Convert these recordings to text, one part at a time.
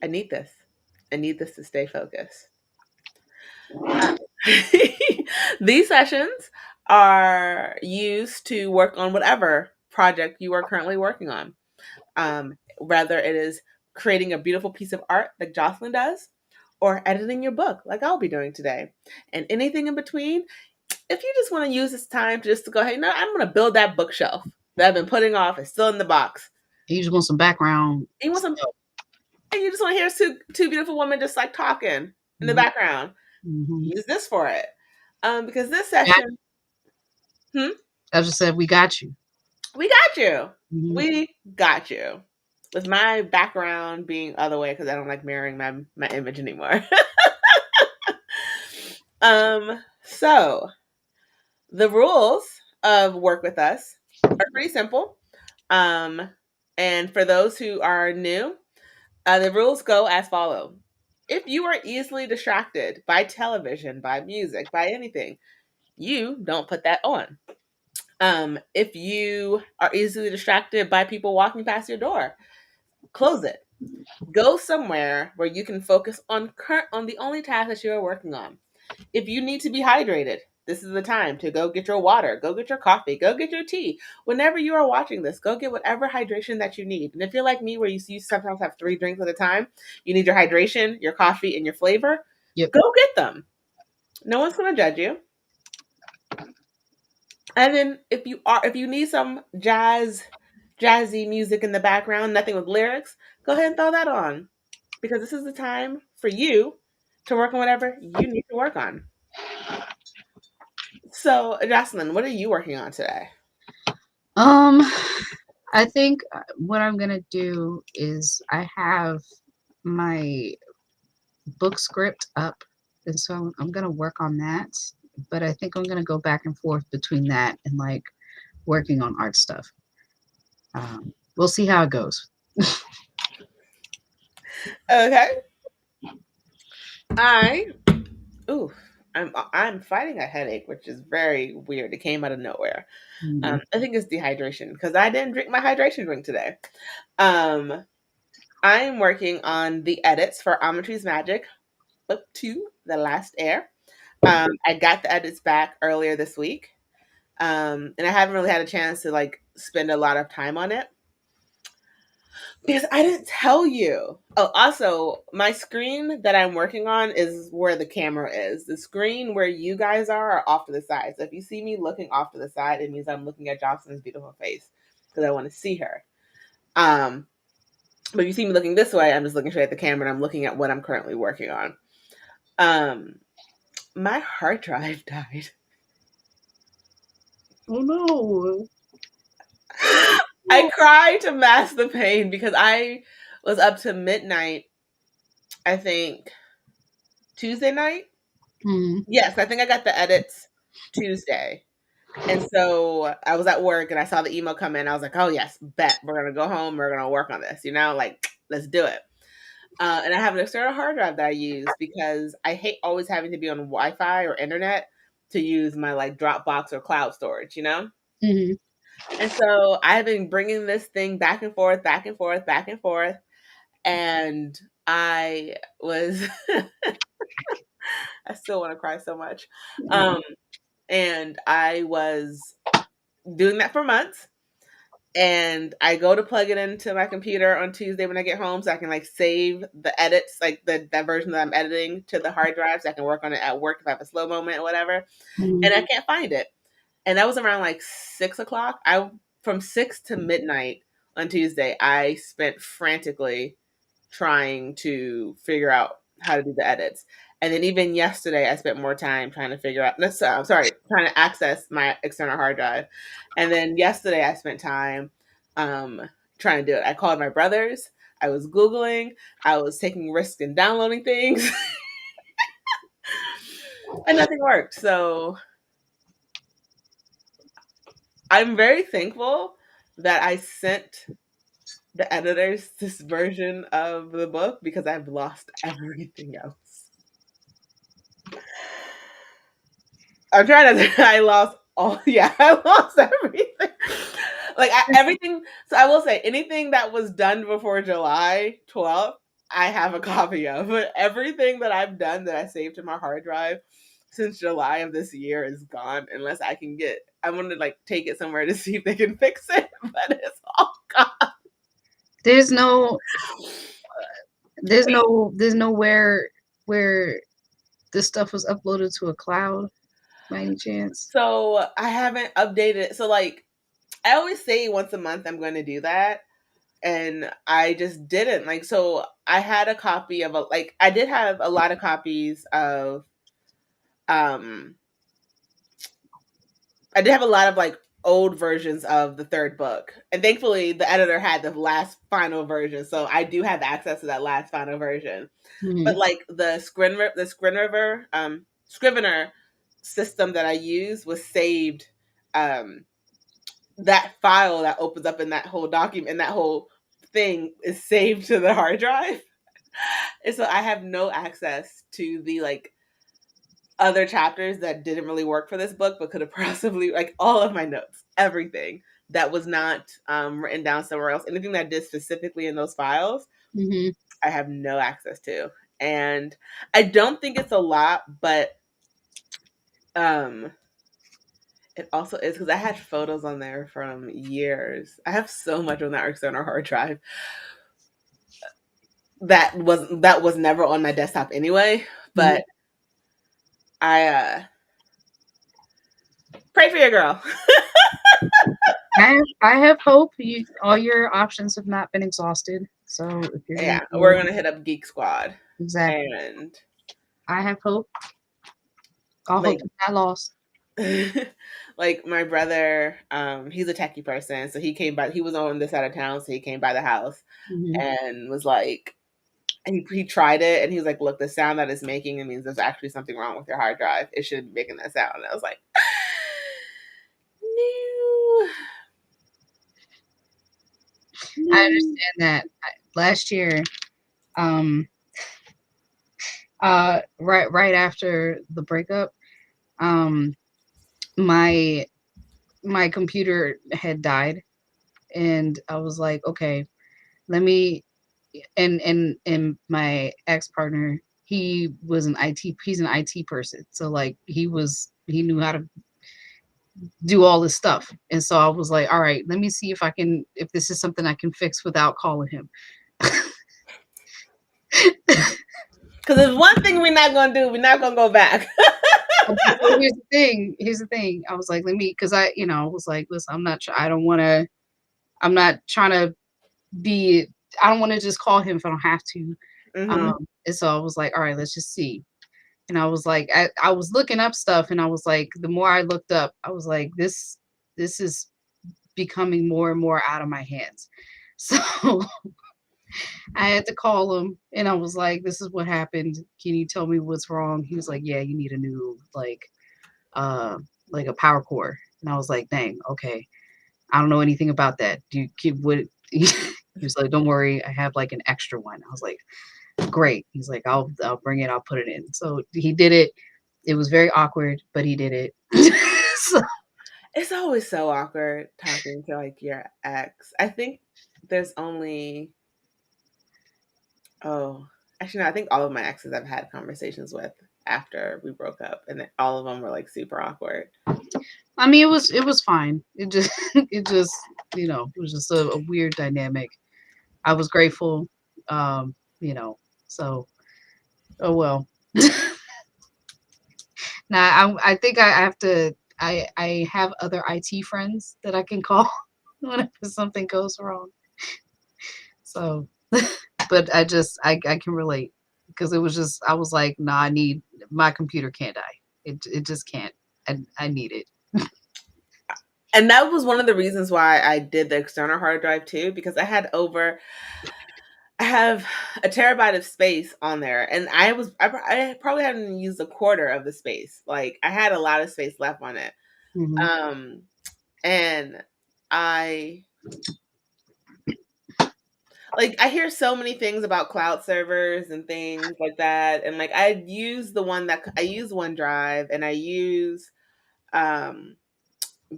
I need this. I need this to stay focused. Uh, these sessions are used to work on whatever project you are currently working on. Whether it is creating a beautiful piece of art like Jocelyn does, or editing your book like I'll be doing today, and anything in between. If you just want to use this time to just to go, hey, no, I'm going to build that bookshelf that I've been putting off. It's still in the box. You just want some background. You want some, and you just want to hear two beautiful women just like talking in the Mhm. background. Mhm. Use this for it, because this session, I just said we got you. we got you. Mhm. We got you. With my background being other way because I don't like mirroring my image anymore. So the rules of Work With Us are pretty simple. Um, and for those who are new, the rules go as follow. If you are easily distracted by television, by music, by anything, you don't put that on. If you are easily distracted by people walking past your door, close it. Go somewhere where you can focus on the only task that you are working on. If you need to be hydrated, this is the time to go get your water, go get your coffee, go get your tea. Whenever you are watching this, go get whatever hydration that you need. And if you're like me, where you sometimes have 3 drinks at a time, you need your hydration, your coffee, and your flavor, Yep. go get them. No one's going to judge you. And then if you need some jazzy music in the background, nothing with lyrics, go ahead and throw that on. Because this is the time for you to work on whatever you need to work on. So, Jocelyn, what are you working on today? Um, I think what I'm gonna do is I have my book script up, and so I'm gonna work on that. But I think I'm gonna go back and forth between that and like working on art stuff. We'll see how it goes. Okay. I ooh, I'm fighting a headache, which is very weird. It came out of nowhere. Mhm. I think it's dehydration because I didn't drink my hydration drink today. Um, I'm working on the edits for Amatry's Magic Book 2, The Last Heir. I got the edits back earlier this week. And I haven't really had a chance to like spend a lot of time on it. Because I didn't tell you. Oh, also, my screen that I'm working on is where the camera is. The screen where you guys are off to the side. So if you see me looking off to the side, it means I'm looking at Jocelyn's beautiful face because I want to see her. Um, but if you see me looking this way, I'm just looking straight at the camera and I'm looking at what I'm currently working on. My hard drive died. Oh no. I cried to mask the pain because I was up to midnight, I think, Tuesday night. Mhm. Yes, I think I got the edits Tuesday. And so I was at work and I saw the email come in. I was like, oh, yes, bet. We're going to go home. We're going to work on this, like, let's do it. And I have an external hard drive that I use because I hate always having to be on Wi Fi or internet to use my like Dropbox or cloud storage. Mhm. And so I've been bringing this thing back and forth, back and forth, back and forth. And I was, I still want to cry so much. Um, and I was doing that for months. And I go to plug it into my computer on Tuesday when I get home so I can like save the edits, like that version that I'm editing to the hard drive so I can work on it at work if I have a slow moment or whatever. Mhm. And I can't find it. And that was around like 6 o'clock. I from 6 to midnight on Tuesday, I spent frantically trying to figure out how to do the edits. And then even yesterday, I spent more time trying to figure out. I'm sorry, trying to access my external hard drive. And then yesterday, I spent time um, trying to do it. I called my brothers. I was googling. I was taking risks and downloading things, and nothing worked. So I'm very thankful that I sent the editors this version of the book because I've lost everything else. I'm trying to. I lost all. Yeah, I lost everything. Like everything. So I will say anything that was done before July 12th, I have a copy of. But everything that I've done that I saved to my hard drive since July of this year is gone unless I can get. I want to like take it somewhere to see if they can fix it, but it's all gone. There's no there's nowhere where this stuff was uploaded to a cloud by any chance. So I haven't updated. So like I always say once a month I'm going to do that, and I just didn't. Like so I had a copy of a like I did have a lot of copies of um I did have a lot of like old versions of the third book. And thankfully the editor had the last final version. So I do have access to that last final version. But Mhm. like the Scrivener system that I use was saved um that file that opens up in that whole document and that whole thing is saved to the hard drive. And so I have no access to the like other chapters that didn't really work for this book but could have possibly like all of my notes, everything that was not written down somewhere else, anything that I did specifically in those files, Mhm. I have no access to. And I don't think it's a lot, but um it also is because I had photos on there from years. I have so much on that external hard drive that was never on my desktop anyway. Mhm. But I pray for your girl. I have hope. All your options have not been exhausted. So if you're gonna Yeah, do we're it, gonna hit up Geek Squad. exactly. And I have hope. All like hope is not lost. like my brother, he's a techie person, so he came by. He was on this side of town, so he came by the house Mhm. and was like, he tried it, and he was like, "Look, the sound that it's making, it means there's actually something wrong with your hard drive. It shouldn't be making that sound." And I was like, "No, I no." understand that. Last year, um, right after the breakup, um, my my computer had died, and I was like, okay, let me. And my ex partner, he's an IT person, so like he knew how to do all this stuff, and so I was like, all right, let me see if this is something I can fix without calling him. Because there's one thing we're not gonna do. We're not gonna go back. So here's the thing. I was like, let me, because I was like, listen, I don't want to, I'm not trying to be, I don't want to just call him if I don't have to. Hmm. And so I was like, all right, let's just see. And I was like, I was looking up stuff, and I was like, the more I looked up, I was like, this is becoming more and more out of my hands. So I had to call him, and I was like, this is what happened. Can you tell me what's wrong? He was like, yeah, you need a new uh like a power core. And I was like, dang, okay. I don't know anything about that. Do you keep what he was like, don't worry, I have like an extra one. I was like, great. He's like, I'll bring it, I'll put it in. So he did it. It was very awkward, but he did it. So, It's always so awkward talking to like your ex. I think there's only oh, actually no, I think all of my exes I've had conversations with after we broke up, and all of them were like super awkward. I mean, it was fine. It just it just it was just a weird dynamic. I was grateful, um, you know. So oh well. Now I think I have to. I have other IT friends that I can call whenever something goes wrong. So, but I can relate because it was just I was like, nah, I need my computer can't die. It just can't. I need it. And that was one of the reasons why I did the external hard drive too, because I have a terabyte of space on there, and I probably hadn't used a quarter of the space. Like I had a lot of space left on it. Hmm. Um, and I I hear so many things about cloud servers and things like that, and like I use OneDrive, and I use um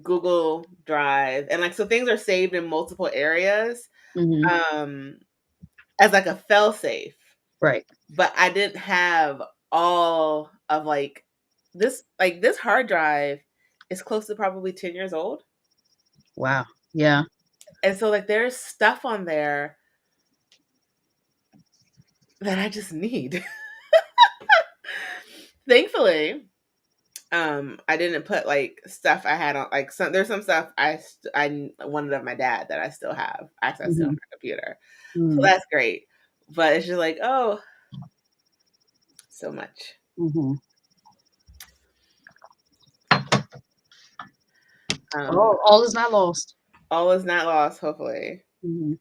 Google Drive, and like so things are saved in multiple areas. Hmm. Um as like a fail safe, Right. but I didn't have all of this hard drive is close to probably 10 years old. Wow. Yeah. And so like there's stuff on there that I just need. Thankfully, I didn't put like stuff I had on like there's some stuff I wanted of my dad that I still have access to on Hmm. my computer. So Mm-hmm. that's great. But it's just like, oh, so much. Mm-hmm. Um All is not lost. all is not lost, hopefully. Hmm.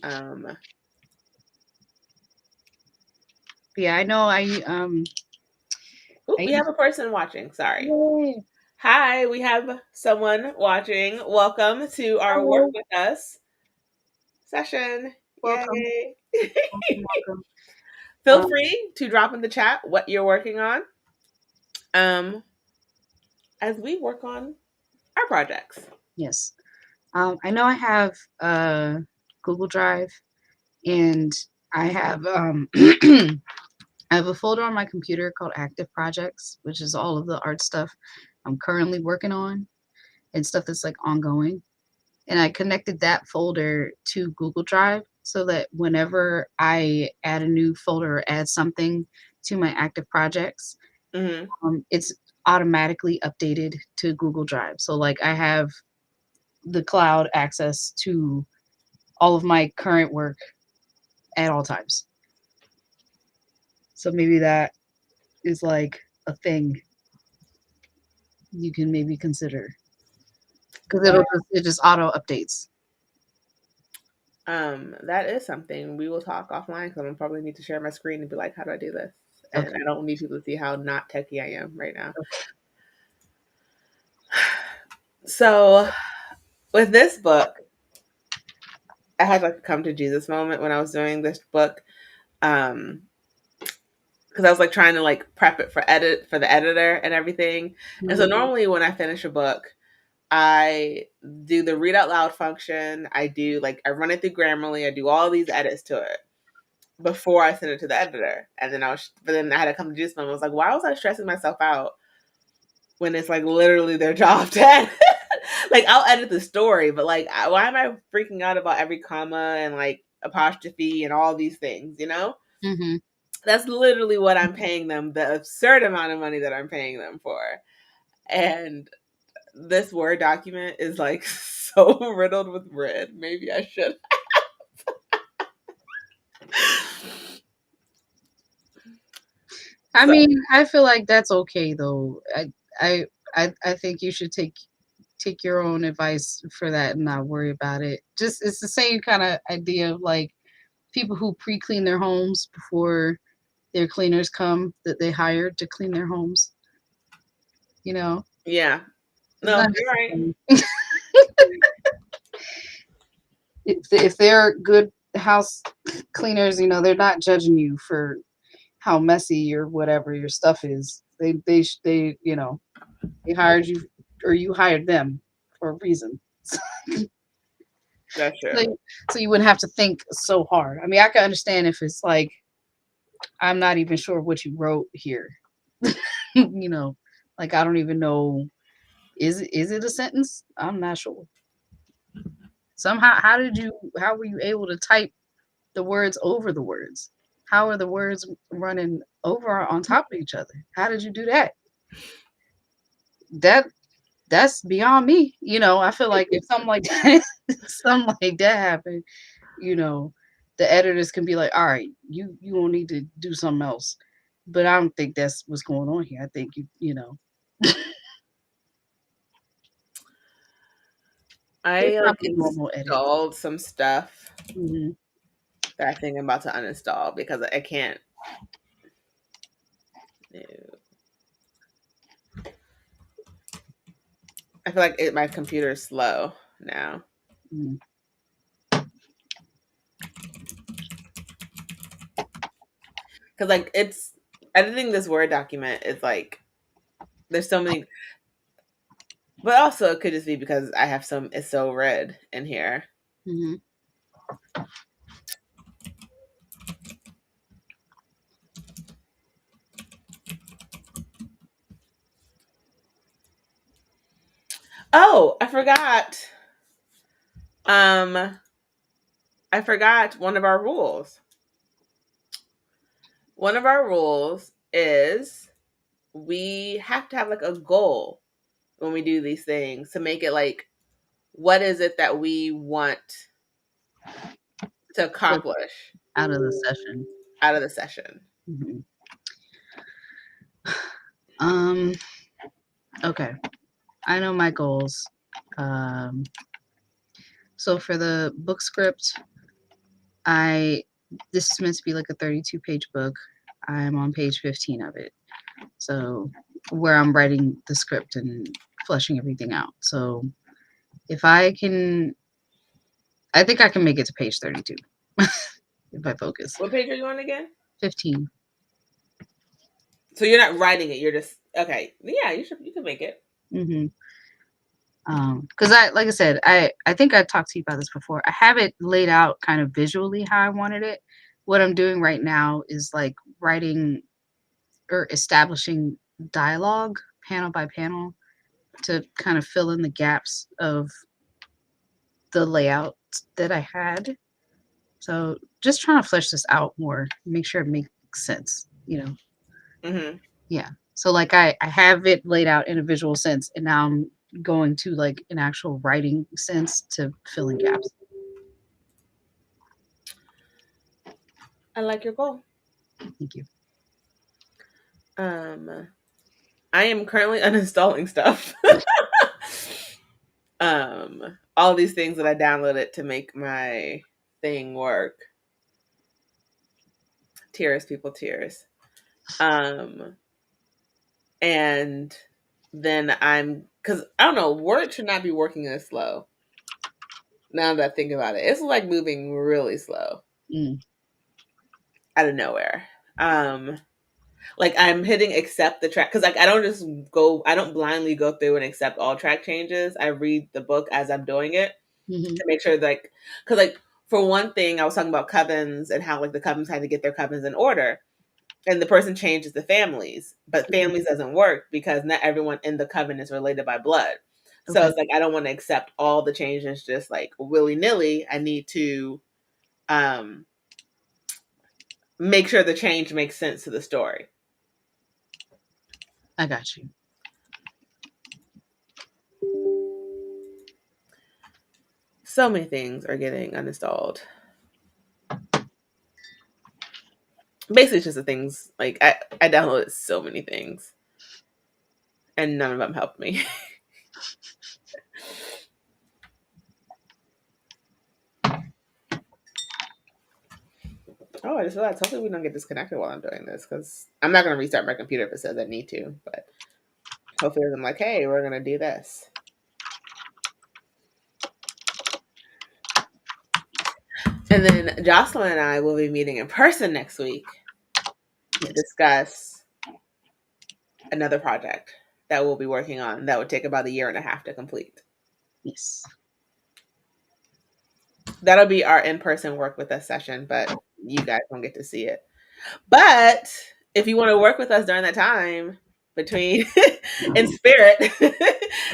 Um Yeah, I know. Ooh, I we have a person watching. Sorry. Yay. Hi, we have someone watching. Welcome to our work Hello. with us session. Welcome. Yay. Welcome. Welcome. Feel Um, free to drop in the chat what you're working on um, as we work on our projects. yes. I know I have Google Drive, and I have I have a folder on my computer called Active Projects, which is all of the art stuff I'm currently working on and stuff that's like ongoing. And I connected that folder to Google Drive so that whenever I add a new folder or add something to my active projects, Hmm. it's automatically updated to Google Drive. So like I have the cloud access to all of my current work at all times. So maybe that is like a thing you can maybe consider because That it just auto updates. that is something we will talk offline because I'm gonna probably need to share my screen and be like, how do I do this? And Okay. I don't need people to see how not techie I am right now. So with this book, I had like a come to Jesus moment when I was doing this book. Um, because I was like trying to like prep it for the editor and everything. And so Mhm. normally when I finish a book, I do the read out loud function. I run it through Grammarly. I do all these edits to it before I send it to the editor. And then but then I had to come to Jesus moment. I was like, why was I stressing myself out when it's like literally their job to edit? Like I'll edit the story, but like why am I freaking out about every comma and like apostrophe and all these things? Mhm. That's literally what I'm paying them, the absurd amount of money that I'm paying them for. And this Word document is like so riddled with red. Maybe I should. I So, mean, I feel like that's okay though. I I think you should take your own advice for that and not worry about it. Just it's the same kind of idea of like people who pre-clean their homes before their cleaners come that they hired to clean their homes. You know, yeah. it's No, not you're right. necessary. If they're good house cleaners, you know, they're not judging you for how messy or whatever your stuff is. They you know, they hired you or you hired them for a reason. That's true. Like, so you wouldn't have to think so hard. I mean, I can understand if it's like I'm not even sure what you wrote here. You know, like I don't even know. Is it a sentence? I'm not sure. Somehow, how were you able to type the words over the words? How are the words running over on top of each other? How did you do that? That that's beyond me. You know, I feel like if something like that, something like that happened, you know, the editors can be like, all right, you won't need to do something else. But I don't think that's what's going on here. I think you know, they're I like probably normal edits. installed some stuff Hmm. that I think I'm about to uninstall because I can't. I feel like my computer is slow now. Hmm. Because like it's editing this Word document is like there's so many, but also it could just be because I have some. It's so red in here. Hmm. Oh, I forgot. Um, I forgot one of our rules. One of our rules is we have to have like a goal when we do these things to make it like, what is it that we want to accomplish Out of the session. out of the session? Mhm. Um, okay. I know my goals. Um, so for the book script, this is meant to be like a 32-page book. I'm on page 15 of it. So where I'm writing the script and fleshing everything out. So if I think I can make it to page 32 if I focus. What page are you on again? 15. So you're not writing it. You're just okay. Yeah, you can make it. Mm-hmm. Because like I said, I think I talked to you about this before. I have it laid out kind of visually how I wanted it. What I'm doing right now is like writing or establishing dialogue panel by panel to kind of fill in the gaps of the layout that I had. So just trying to flesh this out more, make sure it makes sense, Mm-hmm. Yeah. So like I have it laid out in a visual sense, and now I'm going to like an actual writing sense to fill in gaps. I like your goal. Thank you. I am currently uninstalling stuff. All these things that I downloaded to make my thing work. Tears, people, tears. Um, and then because I don't know, Word should not be working this slow. Now that I think about it, it's like moving really slow Mm. out of nowhere. Like I'm hitting accept the track because like I don't blindly go through and accept all track changes. I read the book as I'm doing it Mm-hmm. to make sure like because like for one thing I was talking about covens and how like the covens had to get their covens in order and the person changes the families but Mm-hmm. families doesn't work because not everyone in the coven is related by blood. So Okay. it's like I don't want to accept all the changes just like willy-nilly. I need to um make sure the change makes sense to the story. I got you. So many things are getting uninstalled. Basically, it's just the things like I downloaded so many things, and none of them helped me. Oh, I just realized. Hopefully, we don't get disconnected while I'm doing this because I'm not going to restart my computer if it says I need to. But hopefully, I'm like, hey, we're going to do this. And then Jocelyn and I will be meeting in person next week to discuss another project that we'll be working on that would take about a year and a half to complete. Yes. That'll be our in-person work with us session, but you guys won't get to see it. But if you want to work with us during that time between in spirit,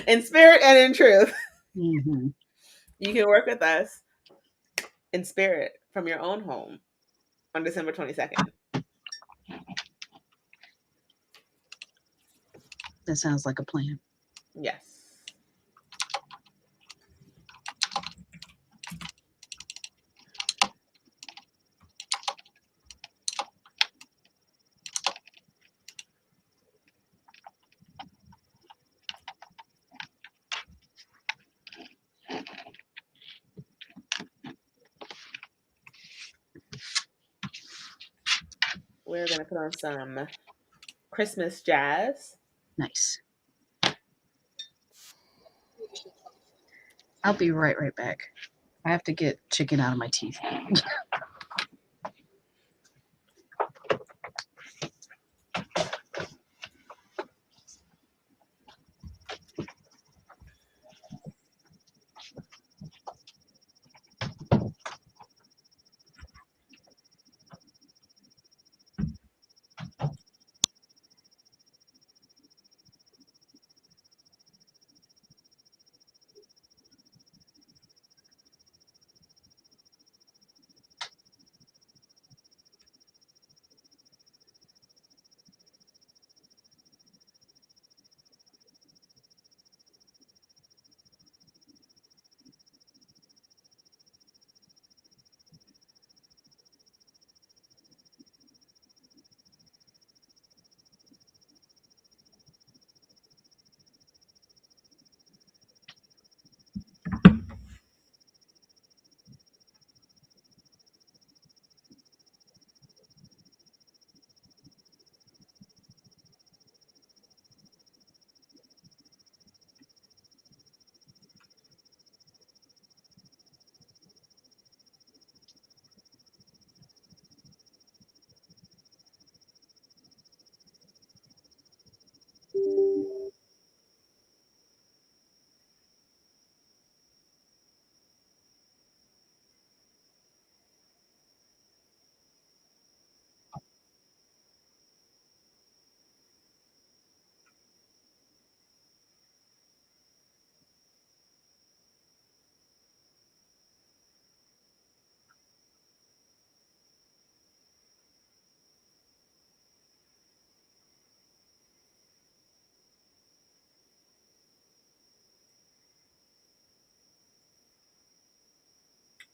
in spirit and in truth, Mm-hmm. you can work with us in spirit from your own home on December 22nd. That sounds like a plan. Yes. We're going to put on some Christmas jazz. Nice. I'll be right back. I have to get chicken out of my teeth.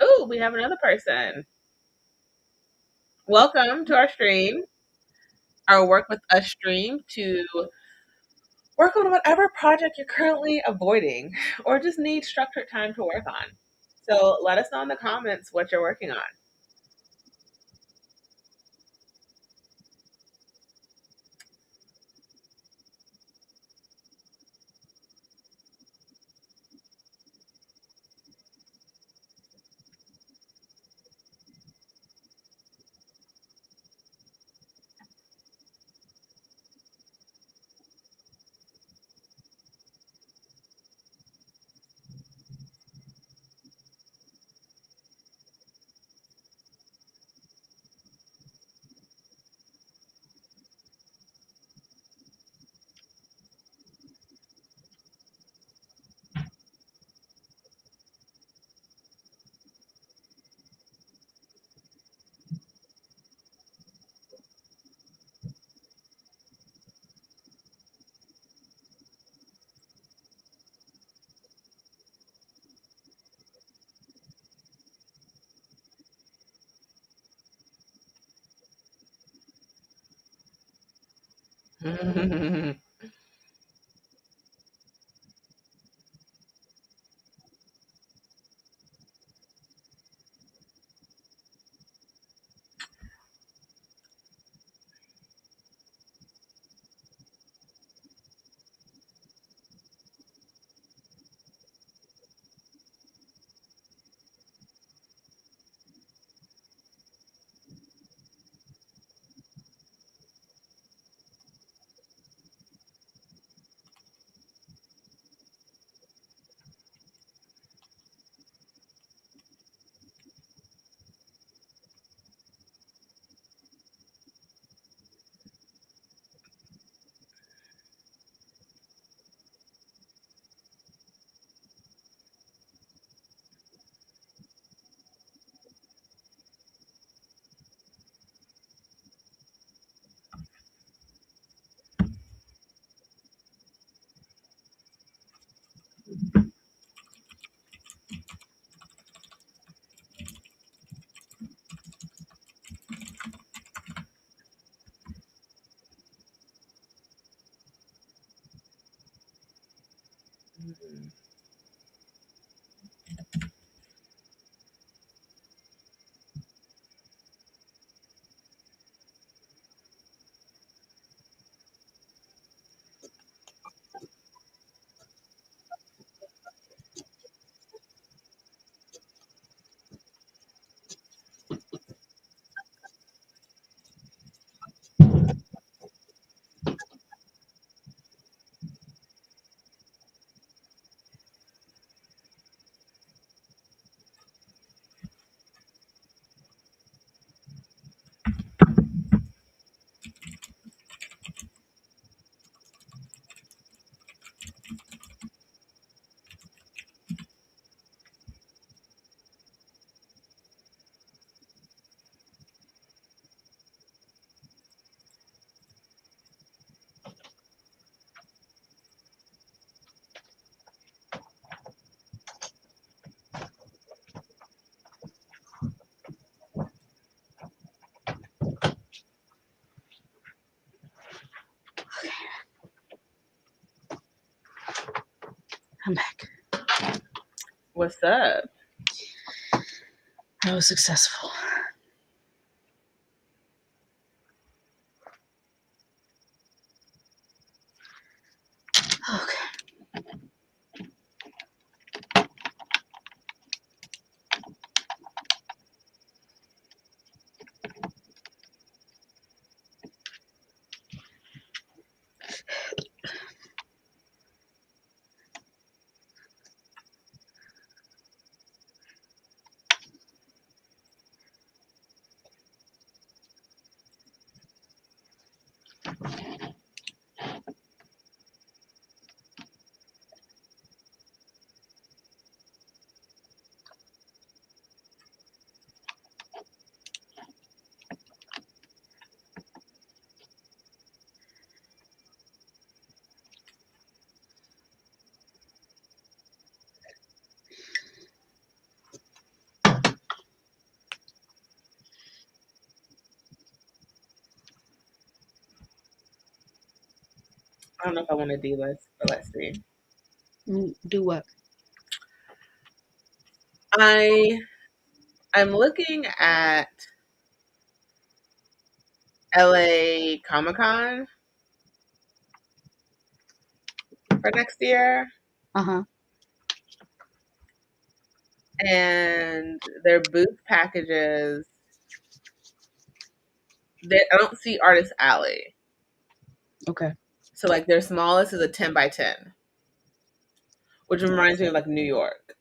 Oh, we have another person. Welcome to our stream, our Work With Us stream to work on whatever project you're currently avoiding or just need structured time to work on. So let us know in the comments what you're working on. I'm back. What's up? I was successful. Okay. I don't know if I want to do this, but let's see. Do what? I I'm looking at LA Comic Con for next year, Uh-huh. and their booth packages. I don't see Artist Alley, Okay. so like their smallest is a 10 by 10, which reminds me of like New York.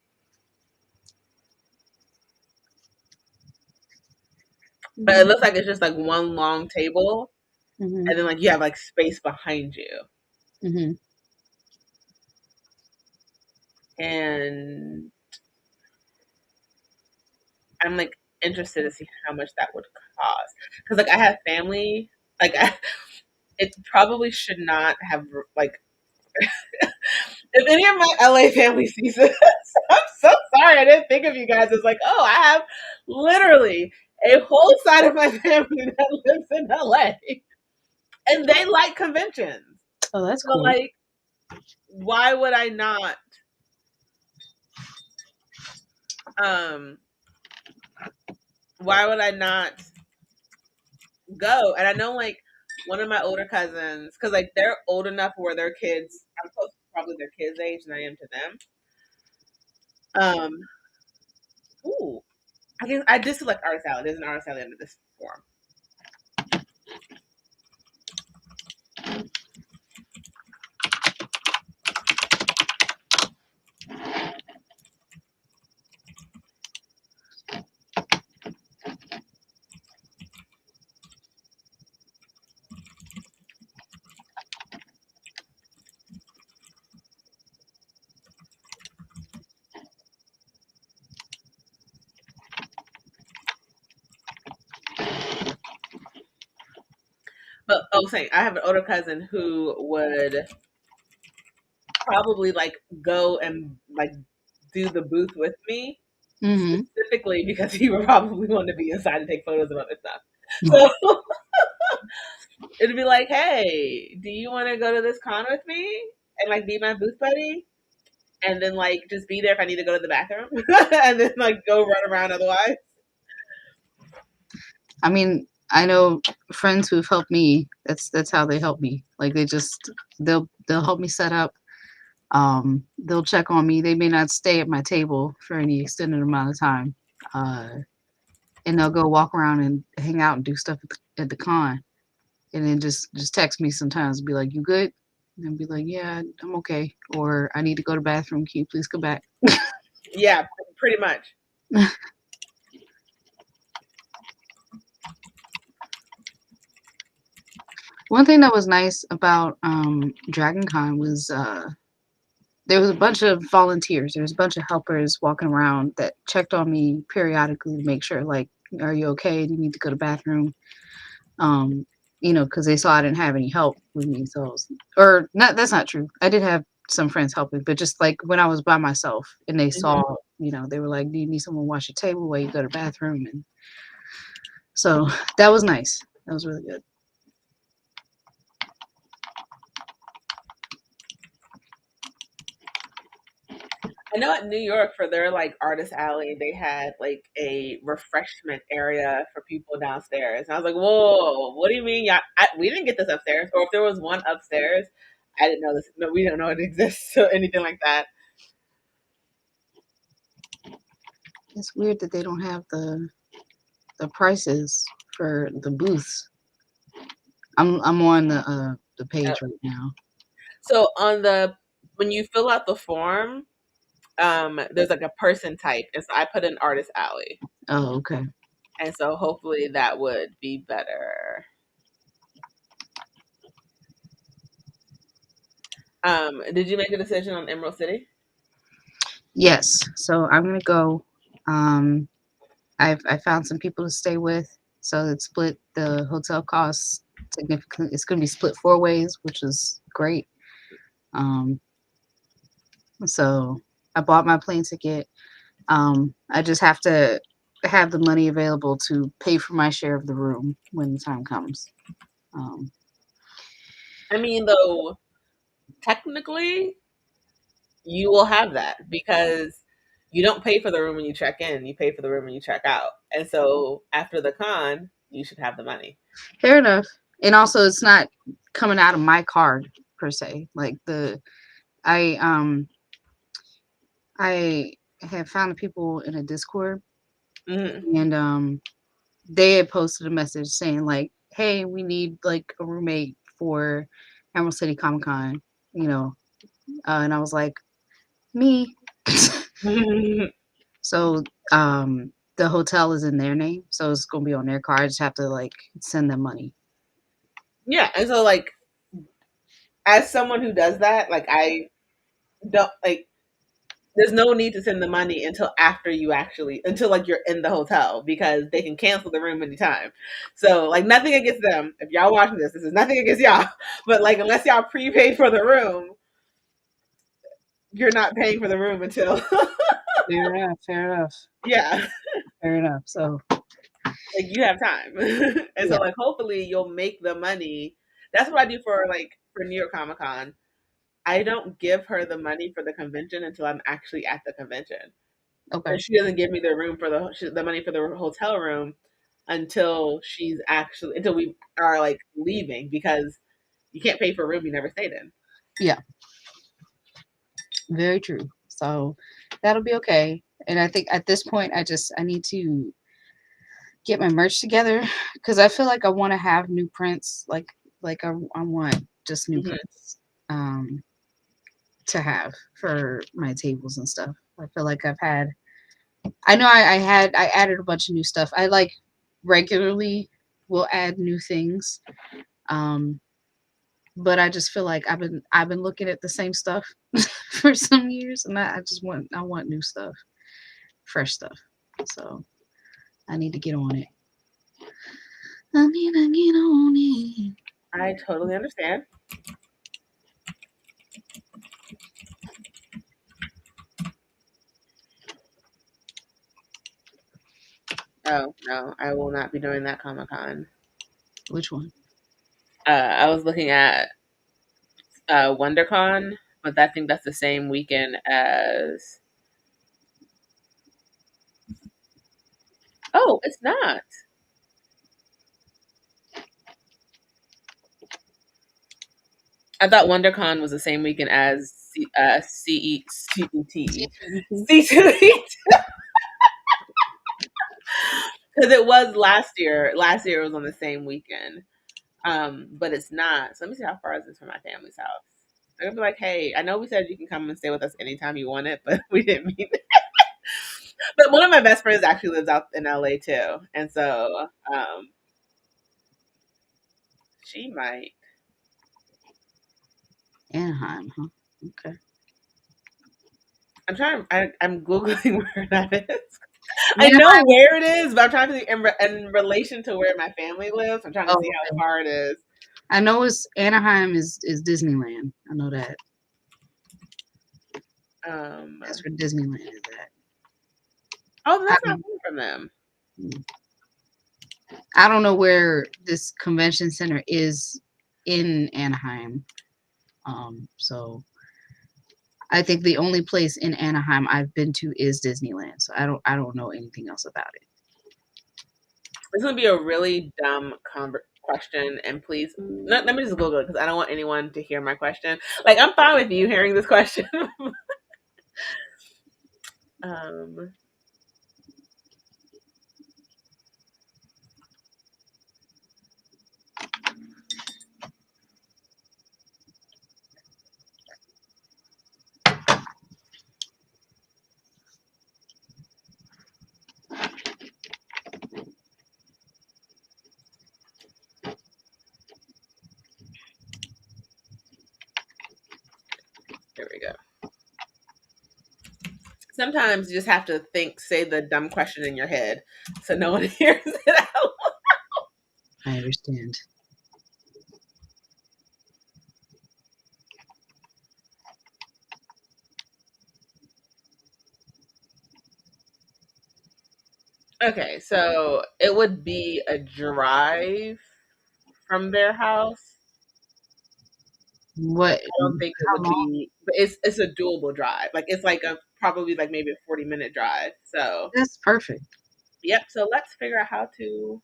But it looks like it's just like one long table, Mm-hmm. and then like you have like space behind you. Mm-hmm. And I'm like interested to see how much that would cost, because like I have family. Like it probably should not have like if any of my LA family sees this, I'm so sorry. I didn't think of you guys as like, oh, I have literally a whole side of my family that lives in LA, and they like conventions. Oh, that's So cool. like, why would I not? Um, why would I not go? And I know like one of my older cousins, because like they're old enough where their kids, I'm close to probably their kids' age than I am to them. Um, ooh, I guess I just select art salad. There's an art salad under this form. But oh, saying I have an older cousin who would probably like go and like do the booth with me Mm-hmm. specifically because he would probably want to be inside and take photos of other stuff. So it'd be like, hey, do you want to go to this con with me and like be my booth buddy? And then like just be there if I need to go to the bathroom, and then like go run around otherwise. I mean, I know friends who've helped me. That's how they help me. Like they'll help me set up. They'll check on me. They may not stay at my table for any extended amount of time. Uh, and they'll go walk around and hang out and do stuff at the con. And then just text me sometimes and be like, "You good?" And be like, "Yeah, I'm okay." Or I need to go to the bathroom. Can you please come back? Yeah, pretty much. One thing that was nice about Dragon Con was there was a bunch of volunteers. There was a bunch of helpers walking around that checked on me periodically to make sure, like, are you okay? Do you need to go to the bathroom? Um, because they saw I didn't have any help with me. So, or not, that's not true. I did have some friends helping, but just like when I was by myself and they Mhm. saw, they were like, do you need someone to wash your table while you go to the bathroom? And so that was nice. That was really good. I know at New York for their like artist alley, they had like a refreshment area for people downstairs. And I was like, whoa, what do you mean? Yeah, we didn't get this upstairs. Or if there was one upstairs, I didn't know this. No, we didn't know it exists or anything like that. It's weird that they don't have the prices for the booths. I'm on the Uh, page right now. So when you fill out the form, there's like a person type, and so I put in artist alley, Oh, okay. and so hopefully that would be better. Did you make a decision on Emerald City? Yes. So I'm gonna go. Um, I found some people to stay with, so it split the hotel costs significantly. It's gonna be split 4 ways, which is great. Um, so I bought my plane ticket. I just have to have the money available to pay for my share of the room when the time comes. Um, I mean, though, technically you will have that because you don't pay for the room when you check in, you pay for the room when you check out. And so after the con, you should have the money. Fair enough. And also, it's not coming out of my card per se. Like I um I had found people in a Discord, Hmm. and they had posted a message saying like, "Hey, we need like a roommate for Emerald City Comic Con," you know, and I was like, "Me." So the hotel is in their name, so it's gonna be on their card. I just have to like send them money. Yeah, and so like as someone who does that, like I don't like there's no need to send the money until after you actually until like you're in the hotel because they can cancel the room anytime. So like nothing against them. If y'all watching this is nothing against y'all. But like unless y'all prepaid for the room, you're not paying for the room until Fair enough. Fair enough. yeah, Fair enough. So like you have time. And so yeah. like hopefully you'll make the money. That's what I do for like for New York Comic Con. I don't give her the money for the convention until I'm actually at the convention. Okay. And she doesn't give me the room for the money for the hotel room until she's actually until we are like leaving because you can't pay for a room you never stayed in. Yeah. Very true. So that'll be okay. And I think at this point, I need to get my merch together because I feel like I want to have new prints. I want just new Hmm. prints to have for my tables and stuff. I feel like I know I added a bunch of new stuff. I like regularly will add new things. Um, but I just feel like I've been looking at the same stuff for some years, and I want new stuff, fresh stuff. So I need to get on it. I need to get on it. I totally understand. Oh no, I will not be doing that Comic Con. Which one? I was looking at WonderCon, but I think that's the same weekend as. Oh, it's not. I thought WonderCon was the same weekend as CET. C2E2. C2E because it was last year. Last year it was on the same weekend, but it's not. So let me see how far is this from my family's house. They're gonna be like, "Hey, I know we said you can come and stay with us anytime you want it, but we didn't mean it." But one of my best friends actually lives out in LA too, and so she might. Anaheim, huh? Okay. I'm googling where that is. I know Anaheim. where it is, but I'm trying to see in relation to where my family lives. I'm trying to Oh, see how okay. far it is. I know it's Anaheim is Disneyland. I know that. Um, That's where Disneyland is at. oh, I that's not don't, far from them. I don't know where this convention center is in Anaheim. So I think the only place in Anaheim I've been to is Disneyland. So I don't know anything else about it. This is gonna be a really dumb question, and please let me just Google it because I don't want anyone to hear my question. Like I'm fine with you hearing this question. um, Here we go. Sometimes you just have to say the dumb question in your head, so no one hears it out. I understand. Okay, so it would be a drive from their house. What? I don't think it How would long? be, but it's a doable drive. Like it's like a probably like maybe a 40-minute drive. So That's perfect. yep. So let's figure out how to.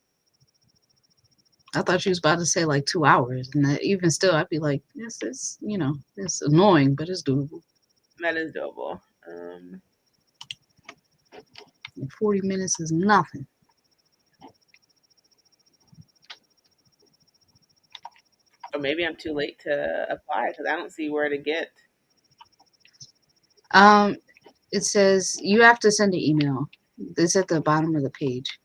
I thought you was about to say like 2 hours, and that, even still, I'd be like, yes, it's it's annoying, but it's doable. That is doable. 40 minutes is nothing. Or maybe I'm too late to apply because I don't see where to get. Um, it says you have to send an email. It's at the bottom of the page.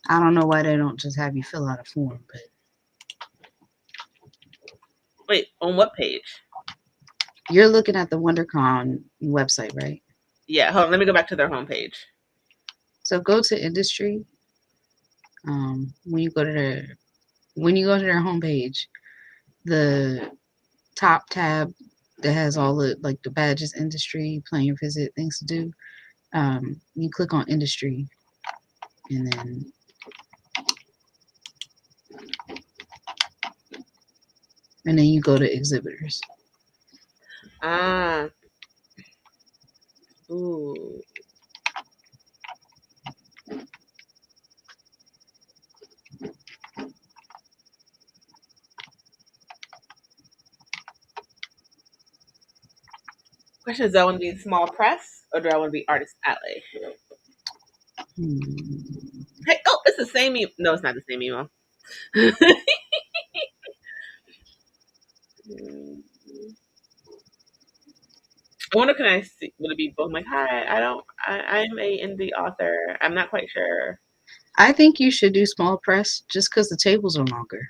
I don't know why they don't just have you fill out a form, but Wait, on what page? you're looking at the WonderCon website, right? Yeah, hold on. Let me go back to their homepage. So go to industry. When you go to their homepage, the top tab that has all the like the badges, industry, plan your visit, things to do. You click on industry, and then you go to exhibitors. Ah, ooh. Question is, do I want to be small press or do I want to be artist alley? Hmm. Hey, oh, it's the same. No, it's not the same email. I wonder, can I see? Would it be both? I'm like, hi, I don't. I'm a indie author. I'm not quite sure. I think you should do small press just because the tables are longer.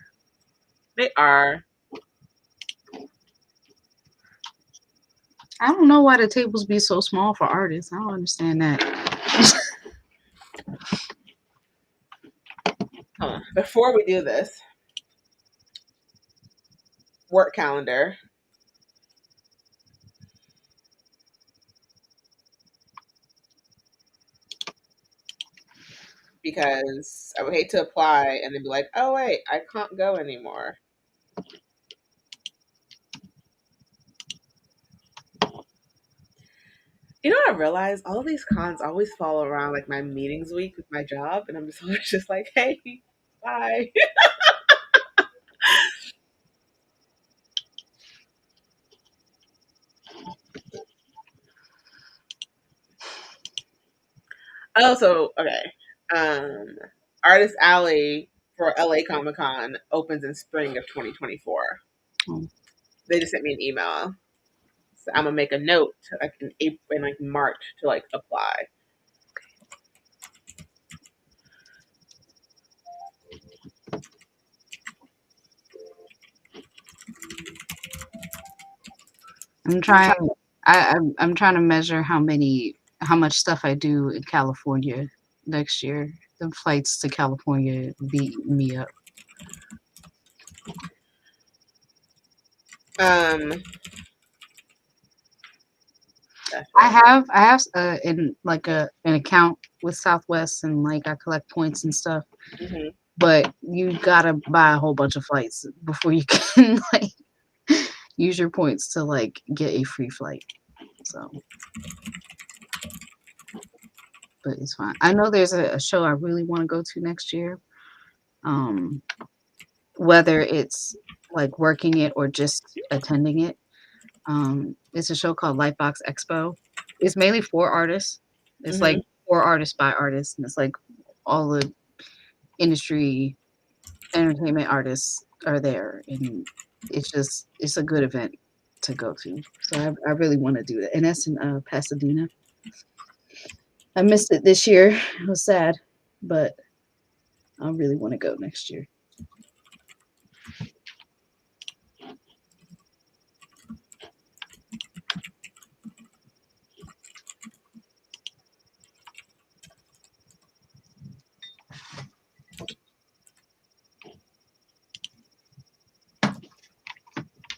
They are. I don't know why the tables be so small for artists. I don't understand that. Hold on. Before we do this, work calendar. Because I would hate to apply and then be like, oh wait, I can't go anymore. You know what I realized? All of these cons always fall around like my meetings week with my job, and I'm just always just like, hey, bye. Oh, so okay. Um, Artist Alley for LA Comic Con opens in spring of 2024. Oh, They just sent me an email. So I'm gonna make a note like in April, in like March to like apply. I'm trying. I'm trying to measure how much stuff I do in California next year. The flights to California beat me up. Um, that's In like an account with Southwest, and like I collect points and stuff. hmm But you gotta buy a whole bunch of flights before you can like use your points to like get a free flight. So, but it's fine. I know there's a show I really want to go to next year. Um, whether it's like working it or just attending it. It's a show called Lightbox Expo. It's mainly for artists. It's like hmm for artists by artists, and it's like all the industry entertainment artists are there, and it's a good event to go to. So I really want to do that, and that's in Pasadena. I missed it this year. It was sad, but I really want to go next year.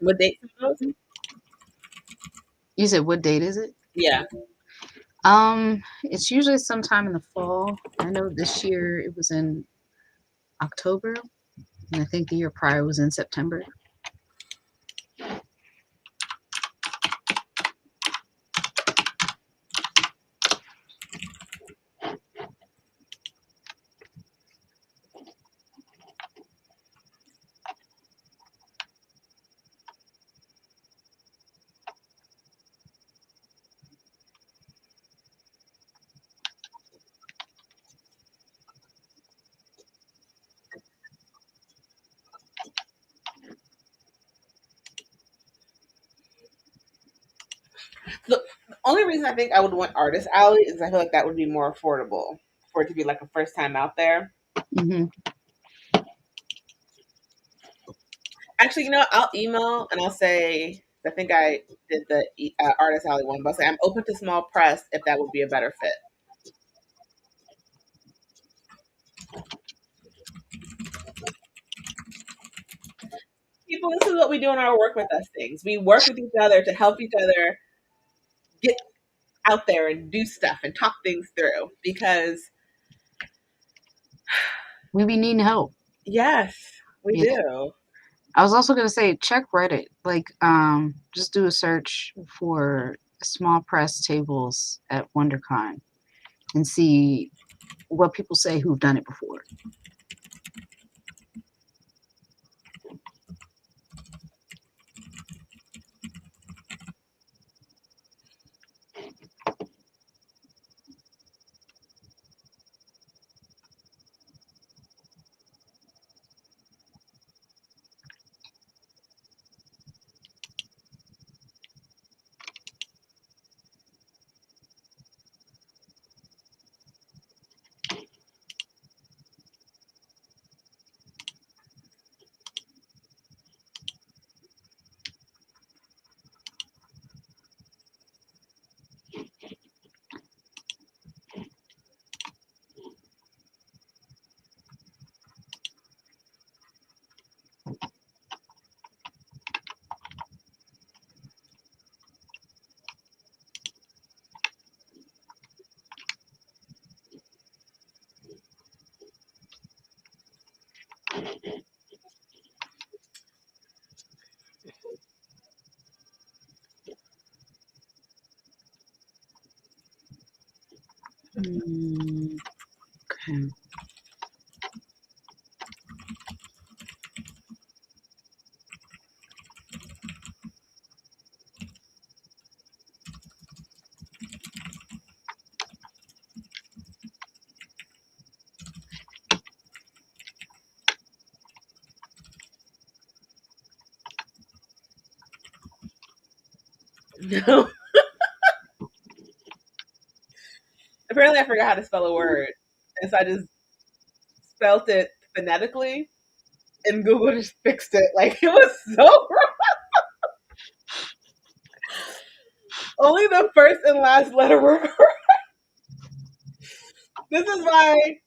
What date are those? You said what date is it? Yeah. It's usually sometime in the fall. I know this year it was in October, and I think the year prior was in September. The only reason I think I would want Artist Alley is I feel like that would be more affordable for it to be like a first time out there. Mm-hmm. Actually, you know what? I'll email and I'll say, I think I did the Artist Alley one, but I'll say I'm open to small press if that would be a better fit. People, this is what we do in our work with us things. We work with each other to help each other get out there and do stuff and talk things through because We be needing help. yes, we Yeah. do. I was also gonna say check Reddit. Like, just do a search for small press tables at WonderCon and see what people say who've done it before. Okay. No. Apparently, I forgot how to spell a word, and so I just spelt it phonetically, and Google just fixed it. Like it was so wrong. Only the first and last letter were correct. This is why,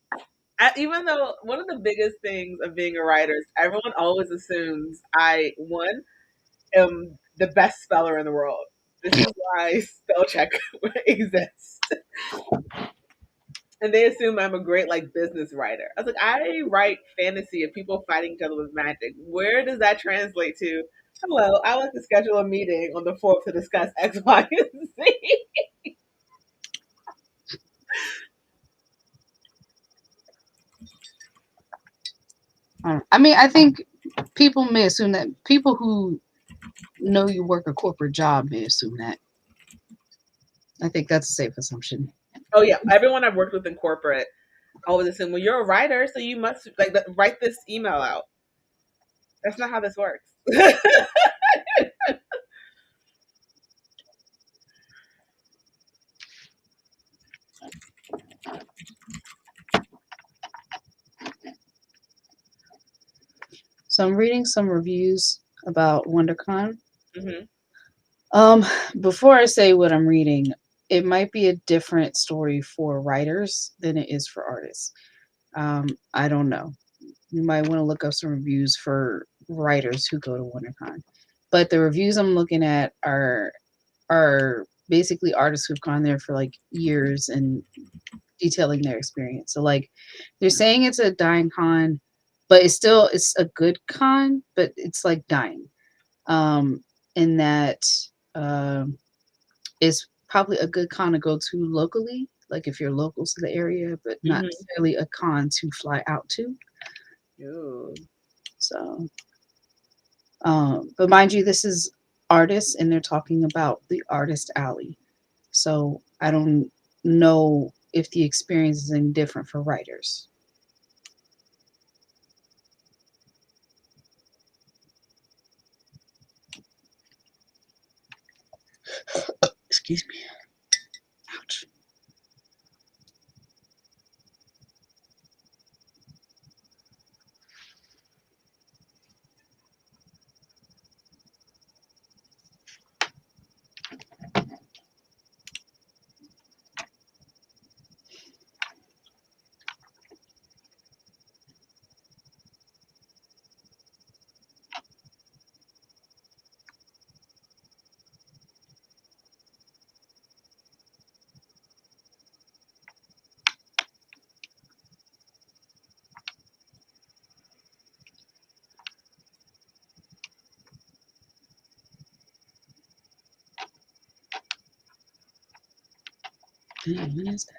even though one of the biggest things of being a writer is everyone always assumes I, one, am the best speller in the world. This is why spell check exists. And they assume I'm a great like business writer. I was like, I write fantasy of people fighting each other with magic. Where does that translate to? Hello, I would like to schedule a meeting on the 4th to discuss X, Y, and Z. I mean, I think people may assume that people who know you work a corporate job may assume that. I think that's a safe assumption. Oh yeah, everyone I've worked with in corporate always assume, well, you're a writer, so you must like write this email out. That's not how this works. So I'm reading some reviews about WonderCon. hmm Um, before I say what I'm reading, it might be a different story for writers than it is for artists. I don't know. You might want to look up some reviews for writers who go to WonderCon. But the reviews I'm looking at are basically artists who've gone there for like years and detailing their experience. So like they're saying it's a dying con. but it's a good con, but it's like dying. In that it's probably a good con to go to locally, like if you're local to the area, but not Mhm. necessarily a con to fly out to. Ooh. So, but mind you, this is artists, and they're talking about the artist alley. So I don't know if the experience is any different for writers. Excuse me. Ouch. Damn, what is that?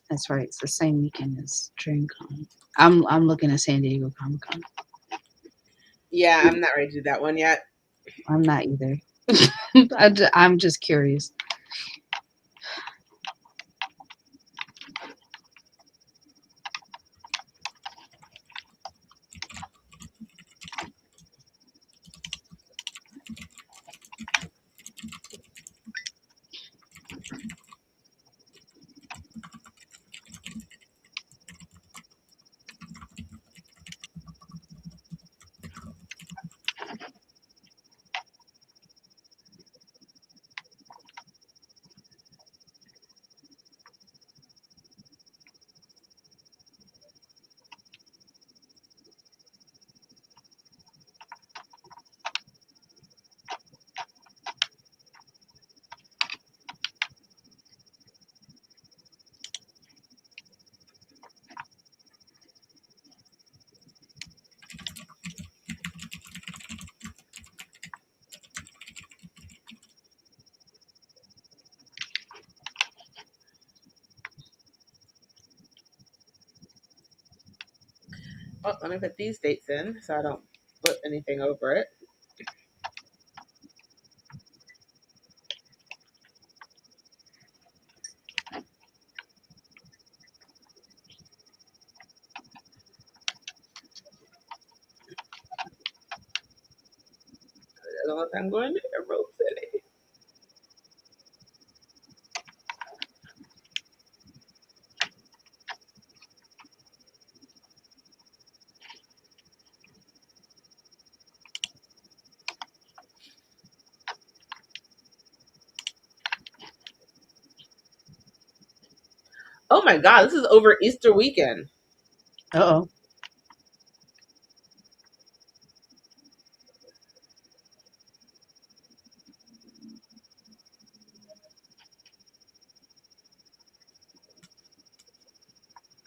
That's right. It's the same weekend as DreamCon. I'm looking at San Diego Comic Con. Yeah, I'm not ready to do that one yet. I'm not either. I'm just curious. Oh, let me put these dates in so I don't put anything over it. I don't know if I'm going to Emerald City. Oh my god, this is over Easter weekend. Uh oh.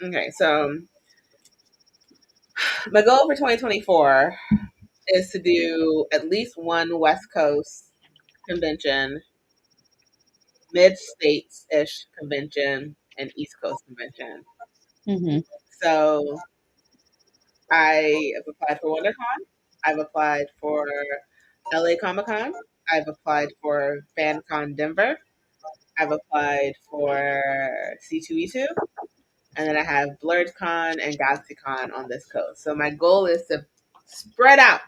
Okay, so my goal for 2024 is to do at least one West Coast convention, mid states ish convention, and East Coast convention. Mm-hmm. So I have applied for WonderCon. I've applied for LA Comic Con. I've applied for FanCon Denver. I've applied for C2E2. And then I have BlurredCon and GalaxyCon on this coast. So my goal is to spread out.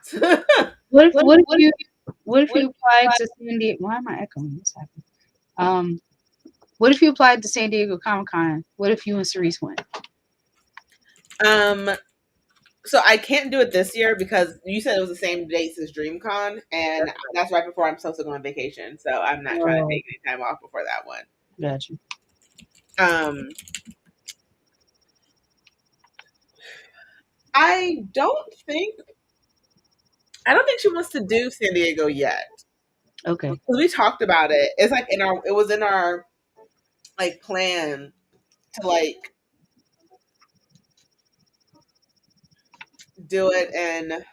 What if you applied to San Diego? Why am I echoing? What's happening? Um, what if you applied to San Diego Comic Con? What if you and Cerise went? um, so I can't do it this year because you said it was the same dates as DreamCon, and that's right before I'm supposed to go on vacation. So I'm not trying to Oh, take any time off before that one. gotcha. Um, I don't think I don't think she wants to do San Diego yet. Okay. We talked about it. It's like it was in our like plan to like do it in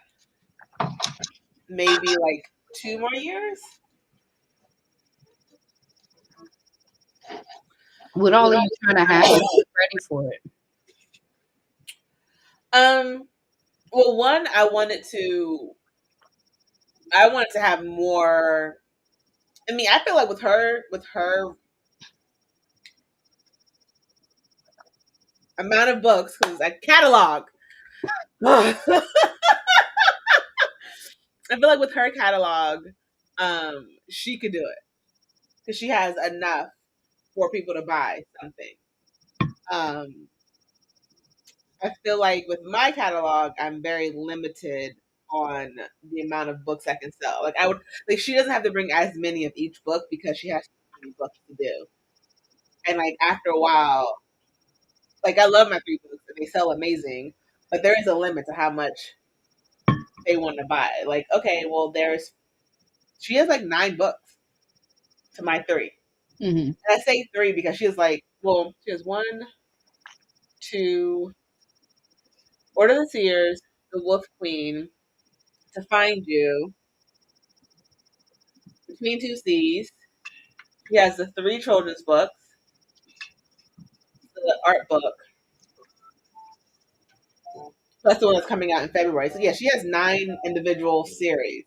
maybe like 2 more years. With all of you trying to have it, get ready for it. Um, well, one, I wanted to have more. I mean, I feel like with her amount of books, because I catalog. I feel like with her catalog, she could do it because she has enough for people to buy something. Um, I feel like with my catalog, I'm very limited on the amount of books I can sell. Like I would, like she doesn't have to bring as many of each book because she has so many books to do. And like after a while, like I love my 3 books and they sell amazing, but there is a limit to how much they want to buy. Like okay, well she has like 9 books to my 3. Hmm. And I say 3 because she has like, well, she has one, two, Order of the Seers, The Wolf Queen, To Find You, Between Two Seas. He has the 3 children's books, the art book. That's the one that's coming out in February. So yeah, she has 9 individual series,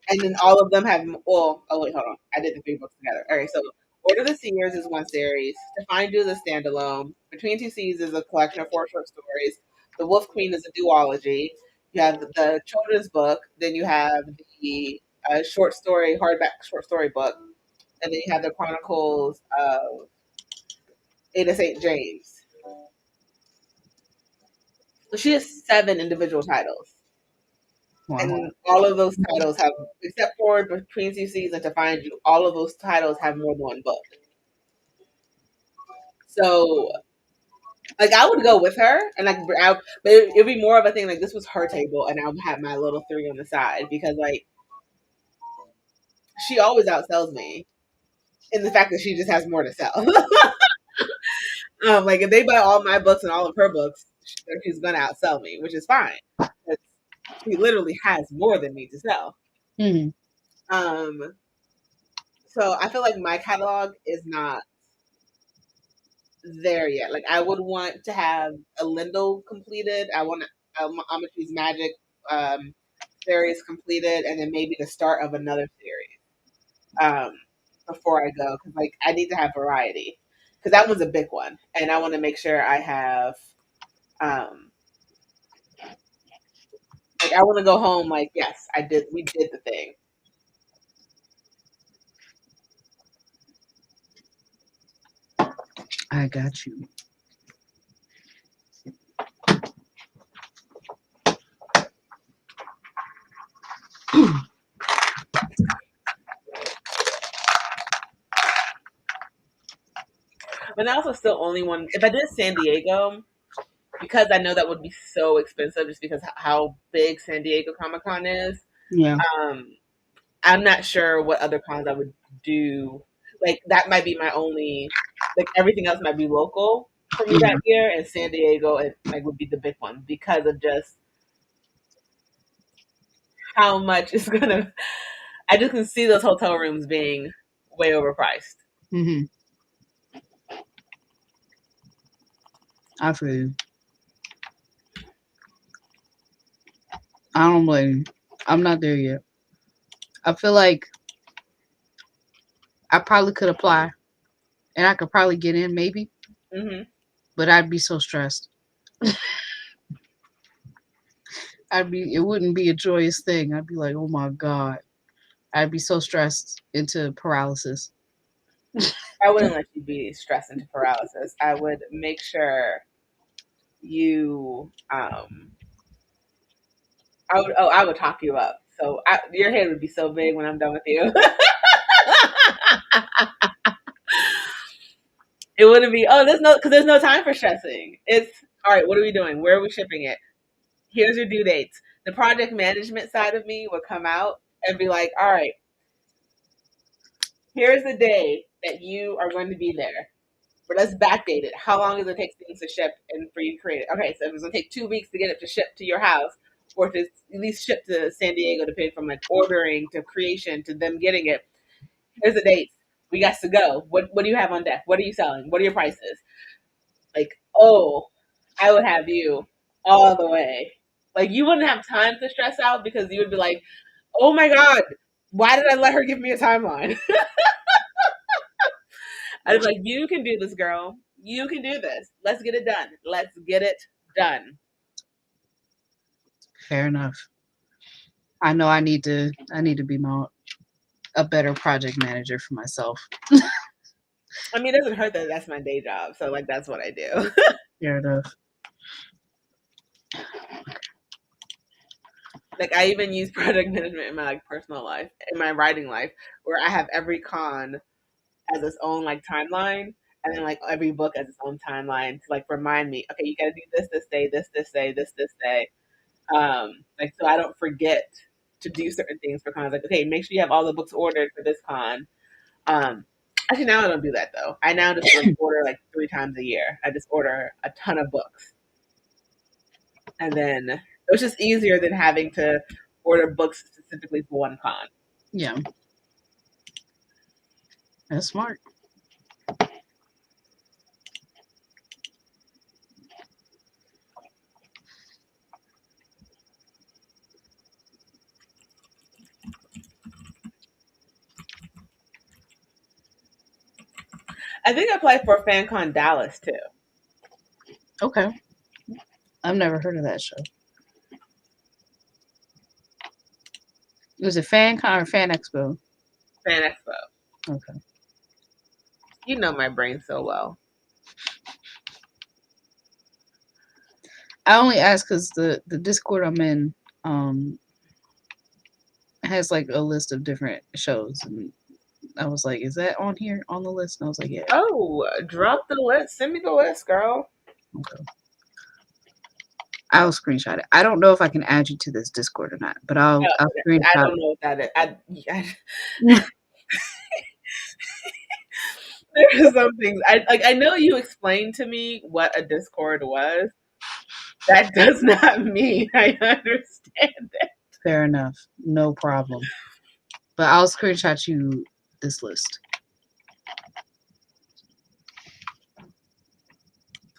and then all of them have. Well, oh wait, hold on. I did the 3 books together. All right, so Order of the Seers is one series. To Find You is a standalone. Between Two Seas is a collection of 4 short stories. The Wolf Queen is a duology. You have the children's book. Then you have the short story hardback short story book, and then you have the Chronicles of Ada St. James. So she has 7 individual titles. Wow. And all of those titles have, except for Between Two Seas and To Find You, all of those titles have more than one book. So, like, I would go with her, and like, but it'd be more of a thing. Like, this was her table, and I would have my little 3 on the side because, like, she always outsells me in the fact that she just has more to sell. Like, if they buy all my books and all of her books, she's gonna outsell me, which is fine. She literally has more than me to sell. Hmm. Um, so I feel like my catalog is not there yet. Like I would want to have a Lindell completed. I want Amatri's Magic series completed, and then maybe the start of another series before I go because like I need to have variety because that one's a big one, and I want to make sure I have um, like I want to go home like yes I did we did the thing. I got you. But I also still only want if I did San Diego because I know that would be so expensive just because how big San Diego Comic Con is. Yeah. Um, I'm not sure what other cons I would do. Like that might be my only. Like everything else might be local for me that Hmm. year, and San Diego it like would be the big one because of just how much it's gonna. I just can see those hotel rooms being way overpriced. Hmm. I feel you. I don't blame you. I'm not there yet. I feel like I probably could apply and I could probably get in maybe, Hmm. but I'd be so stressed. It wouldn't be a joyous thing. I'd be like, oh my God. I'd be so stressed into paralysis. I wouldn't let you be stressed into paralysis. I would make sure you. I would talk you up. So your head would be so big when I'm done with you. It wouldn't be, oh, there's no time for stressing. It's, all right, what are we doing? Where are we shipping it? Here's your due dates. The project management side of me would come out and be like, all right, here's the day that you are going to be there. But let's backdate it. How long does it take things to ship and for you to create it? Okay, so if it's gonna take 2 weeks to get it to ship to your house, or to at least ship to San Diego, to pay from like ordering to creation to them getting it. Here's the dates. We got to go. What do you have on deck? What are you selling? What are your prices? Like, oh, I would have you all the way. Like you wouldn't have time to stress out because you would be like, oh my god, why did I let her give me a timeline? I was like, you can do this, girl. You can do this. Let's get it done. Let's get it done. Fair enough. I know I need to be a better project manager for myself. I mean, it doesn't hurt that that's my day job. So, like, that's what I do. Fair enough. Like, I even use project management in my like personal life, in my writing life, where I have every con as its own like timeline, and then like every book as its own timeline to like remind me, okay, you got to do this day, this day, this day. Like so I don't forget to do certain things for cons. Like, okay, make sure you have all the books ordered for this con. Um, Actually, now I don't do that though. I now just order like 3 times a year. I just order a ton of books, and then it was just easier than having to order books specifically for one con. Yeah, that's smart. I think I applied for FanCon Dallas too. Okay. I've never heard of that show. Was it FanCon or Fan Expo? Fan Expo. Okay. You know my brain so well. I only ask because the Discord I'm in has like a list of different shows, and I was like, "Is that on here on the list?" And I was like, "Yeah." Oh, drop the list. Send me the list, girl. Okay. I'll screenshot it. I don't know if I can add you to this Discord or not, but I'll I screenshot don't know what that is. it. There are some things I like. I know you explained to me what a Discord was. That does not mean I understand it. Fair enough. No problem. But I'll screenshot you this list.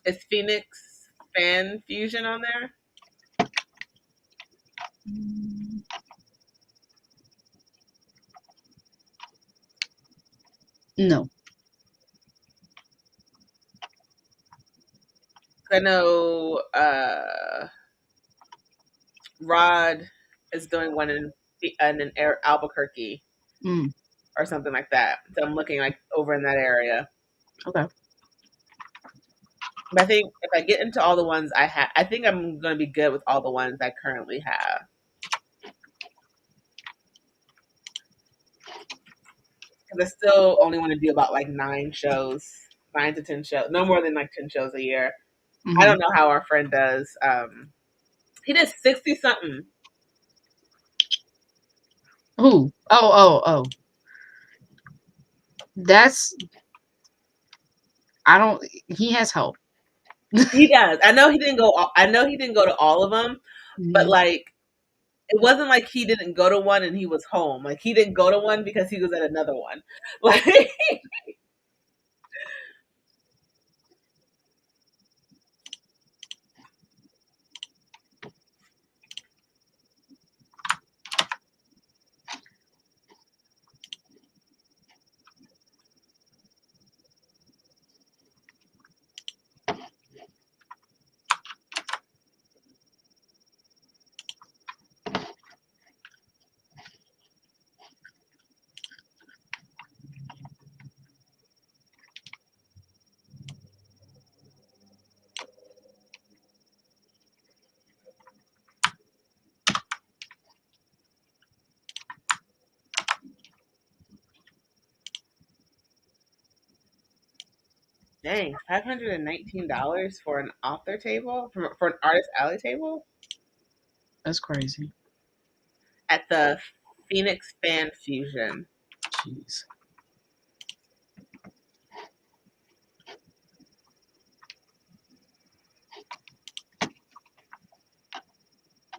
Is Phoenix Fan Fusion on there? No. I know Rod is doing one in Albuquerque Mm, or something like that. So I'm looking like over in that area. okay. But I think if I get into all the ones I have, I think I'm going to be good with all the ones I currently have. Because I still only want to do about like 9 shows, 9 to 10 shows, no more than like 10 shows a year. I Mm-hmm. don't know how our friend does. He did 60 something. Who? Oh. That's I don't. He has help. He does. I know he didn't go. I know he didn't go to all of them, but Mhm. like it wasn't like he didn't go to one and he was home. Like he didn't go to one because he was at another one. Like Dang, $519 for an author table for an artist alley table That's crazy. at the Phoenix Fan Fusion. Jeez.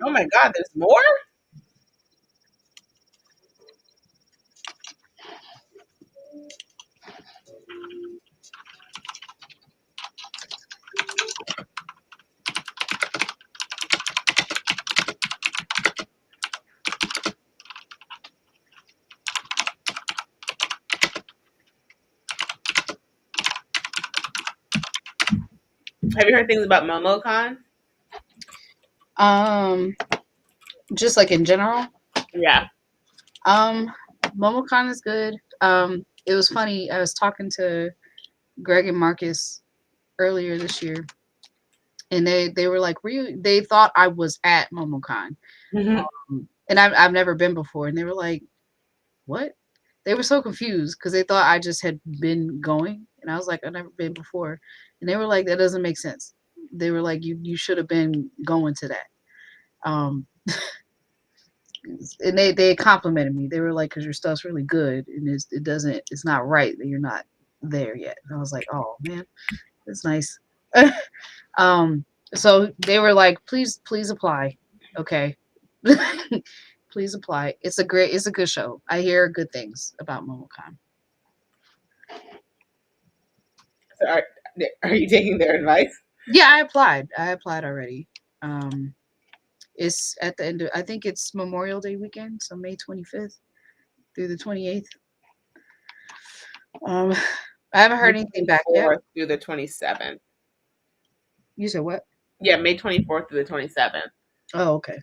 Oh my God, there's more. Have you heard things about MomoCon? Um, just like in general. Yeah. Um, MomoCon is good. It was funny. I was talking to Greg and Marcus earlier this year, and they were like, "Were you?" They thought I was at MomoCon, Mhm. and I've never been before, and they were like, "What?" They were so confused because they thought I just had been going, and I was like, "I've never been before," and they were like, "That doesn't make sense." They were like, "You should have been going to that." Um, and they complimented me. They were like, "Cause your stuff's really good, and it's not right that you're not there yet." And I was like, "Oh man, that's nice." um, so they were like, "Please apply, okay? Please apply. It's a good show. I hear good things about MomoCon." So are you taking their advice? Yeah, I applied. I applied already. Um, it's at the end of, I think it's Memorial Day weekend, so May 25th through the 28th. Um, I haven't May heard anything back yet. 24th through the 27th. You said what? Yeah, May 24th through the 27th. Oh, okay.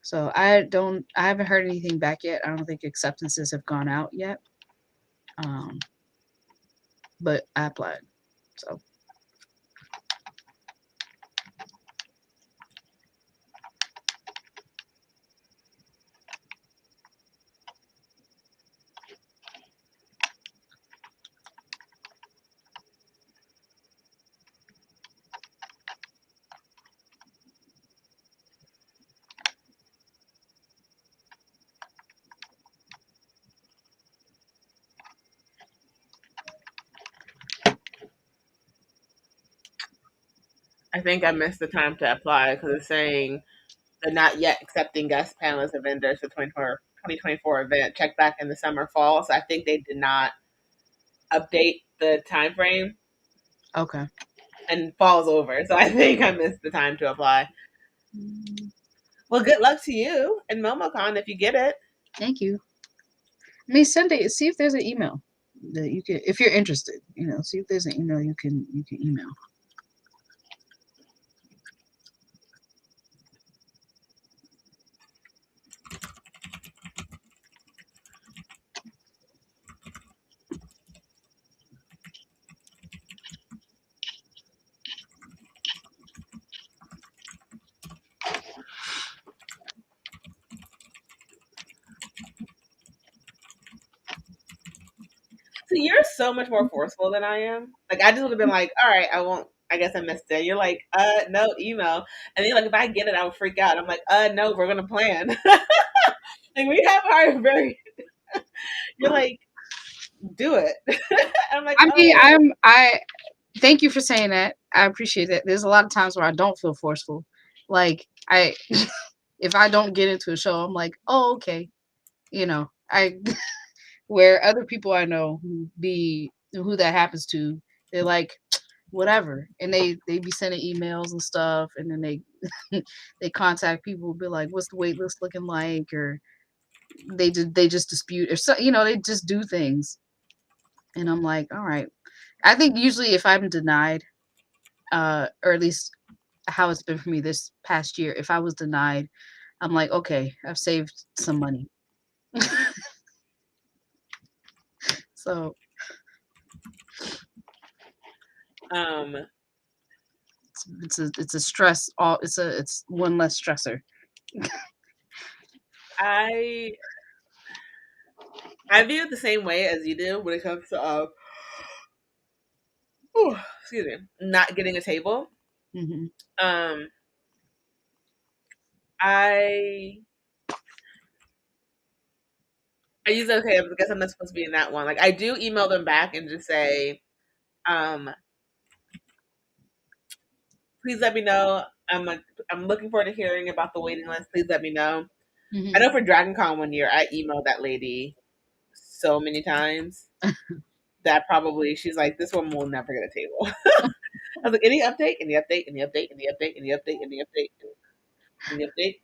So I haven't heard anything back yet. I don't think acceptances have gone out yet. Um, but I applied. So I think I missed the time to apply because it's saying they're not yet accepting guest panelists and vendors for 2024 event. Check back in the summer fall. So I think they did not update the time frame okay. and fall's over. So I think I missed the time to apply. Well, good luck to you and MomoCon if you get it. Thank you. I mean, send it. See if there's an email that you can, if you're interested. See if there's an email you can email. So you're so much more forceful than I am. Like I just would have been like, all right, I won't. I guess I missed it. You're like, no, email. And then like, if I get it, I would freak out. I'm like, no, we're gonna plan. Like we have our very. You're like, do it. I'm like, I mean, oh, I thank you for saying that. I appreciate that. There's a lot of times where I don't feel forceful. Like if I don't get into a show, I'm like, oh, okay. I where other people I know who that happens to, they're like, whatever, and they be sending emails and stuff, and then they they contact people, be like, what's the wait list looking like, or they just dispute, or so they just do things, and I'm like, all right. I think usually if I'm denied, or at least how it's been for me this past year, if I was denied, I'm like, okay, I've saved some money. So um, it's a stress, all it's one less stressor. I I view it the same way as you do when it comes to excuse me, not getting a table. Hmm. Um, I I use okay. I guess I'm not supposed to be in that one. Like I do email them back and just say, um, please let me know. I'm looking forward to hearing about the waiting list. Please let me know. I Hmm. know for Dragon Con one year, I emailed that lady so many times that probably she's like, this one will never get a table. I was like, any update? Any update? Any update? Any update? Any update? Any update? Any update?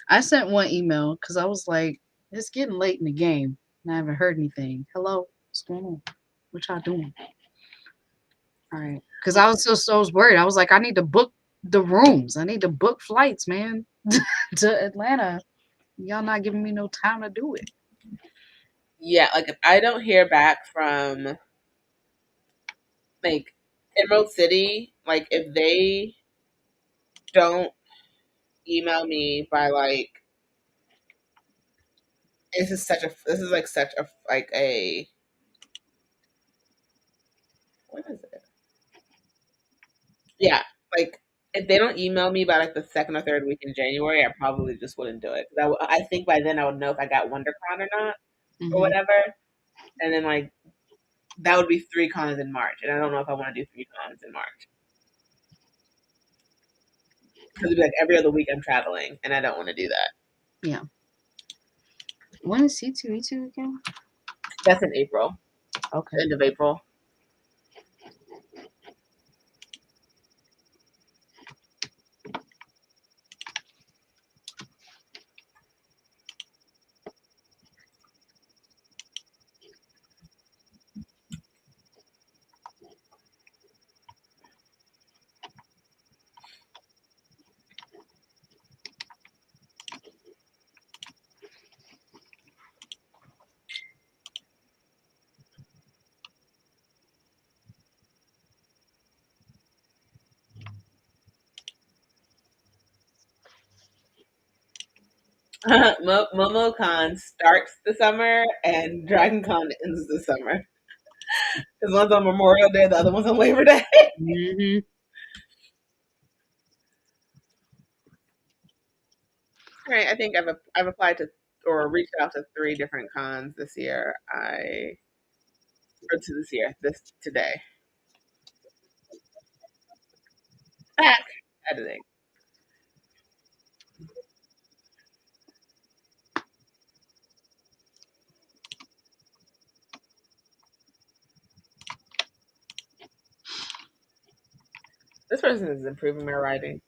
I sent one email because I was like, it's getting late in the game, and I haven't heard anything. Hello, what's going on? What y'all doing? All right, because I was so worried. I was like, I need to book the rooms. I need to book flights, man, to Atlanta. Y'all not giving me no time to do it. Yeah, like if I don't hear back from like Emerald City, like if they don't email me by like this is like such a like a what is it? Yeah, like if they don't email me by like the second or third week in January, I probably just wouldn't do it. 'Cause I think by then I would know if I got WonderCon or not or Hmm. whatever, and then like that would be three cons in March, and I don't know if I want to do three cons in March because it'd be like every other week I'm traveling, and I don't want to do that. Yeah. When is C2E2 again? That's in April, Okay. end of April. MomoCon starts the summer and DragonCon ends the summer. Because one's on Memorial Day, the other one's on Labor Day. Hmm. Right. I think I've applied to or reached out to three different cons this year. Or to this year, this today. Back editing. This person is improving my writing.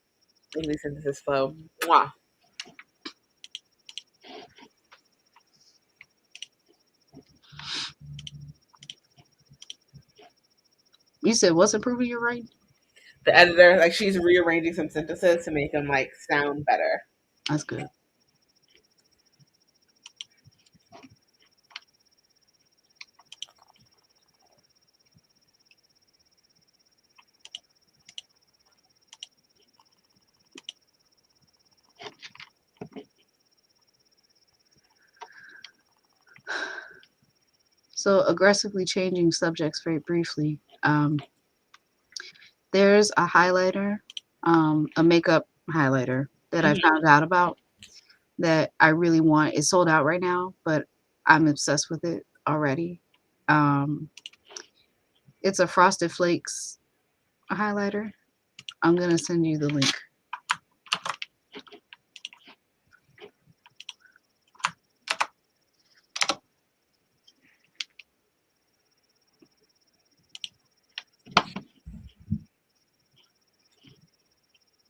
English synthesis flow. Mwah. You said what's improving your writing? The editor, like she's rearranging some sentences to make them like sound better. That's good. So aggressively changing subjects very briefly. There's a highlighter, a makeup highlighter that I Mhm. found out about that I really want. It's sold out right now, but I'm obsessed with it already. Um, it's a Frosted Flakes highlighter. I'm gonna send you the link.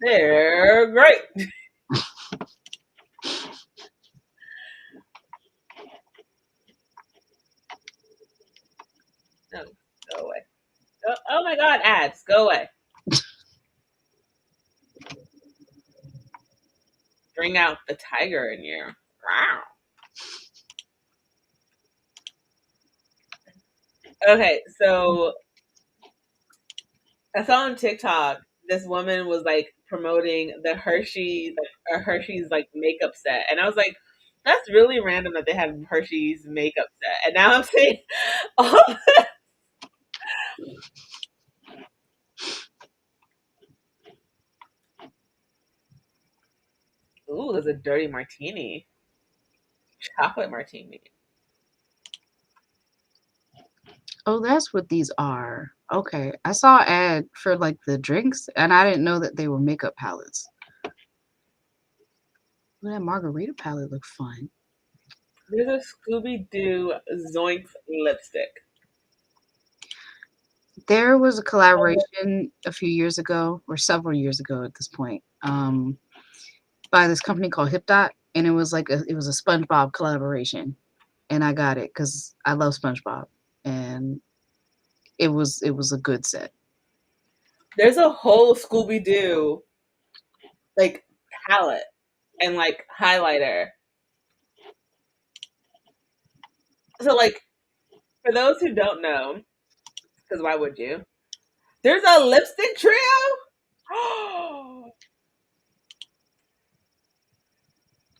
They're great. No, go away. Oh my god, ads, go away. Bring out the tiger in you. Wow. Okay, so I saw on TikTok this woman was like promoting the Hershey's like makeup set, and I was like, that's really random that they have Hershey's makeup set, and now I'm saying, oh, ooh, there's a dirty martini, chocolate martini. Oh, that's what these are. Okay. I saw an ad for like the drinks and I didn't know that they were makeup palettes. Ooh, that margarita palette looked fun. There's a Scooby Doo Zoinks lipstick. There was a collaboration a few years ago, or several years ago at this point, by this company called Hip Dot, and it was a SpongeBob collaboration, and I got it because I love SpongeBob, and it was a good set. There's a whole Scooby Doo like palette and like highlighter. So like for those who don't know, because why would you? There's a lipstick trio.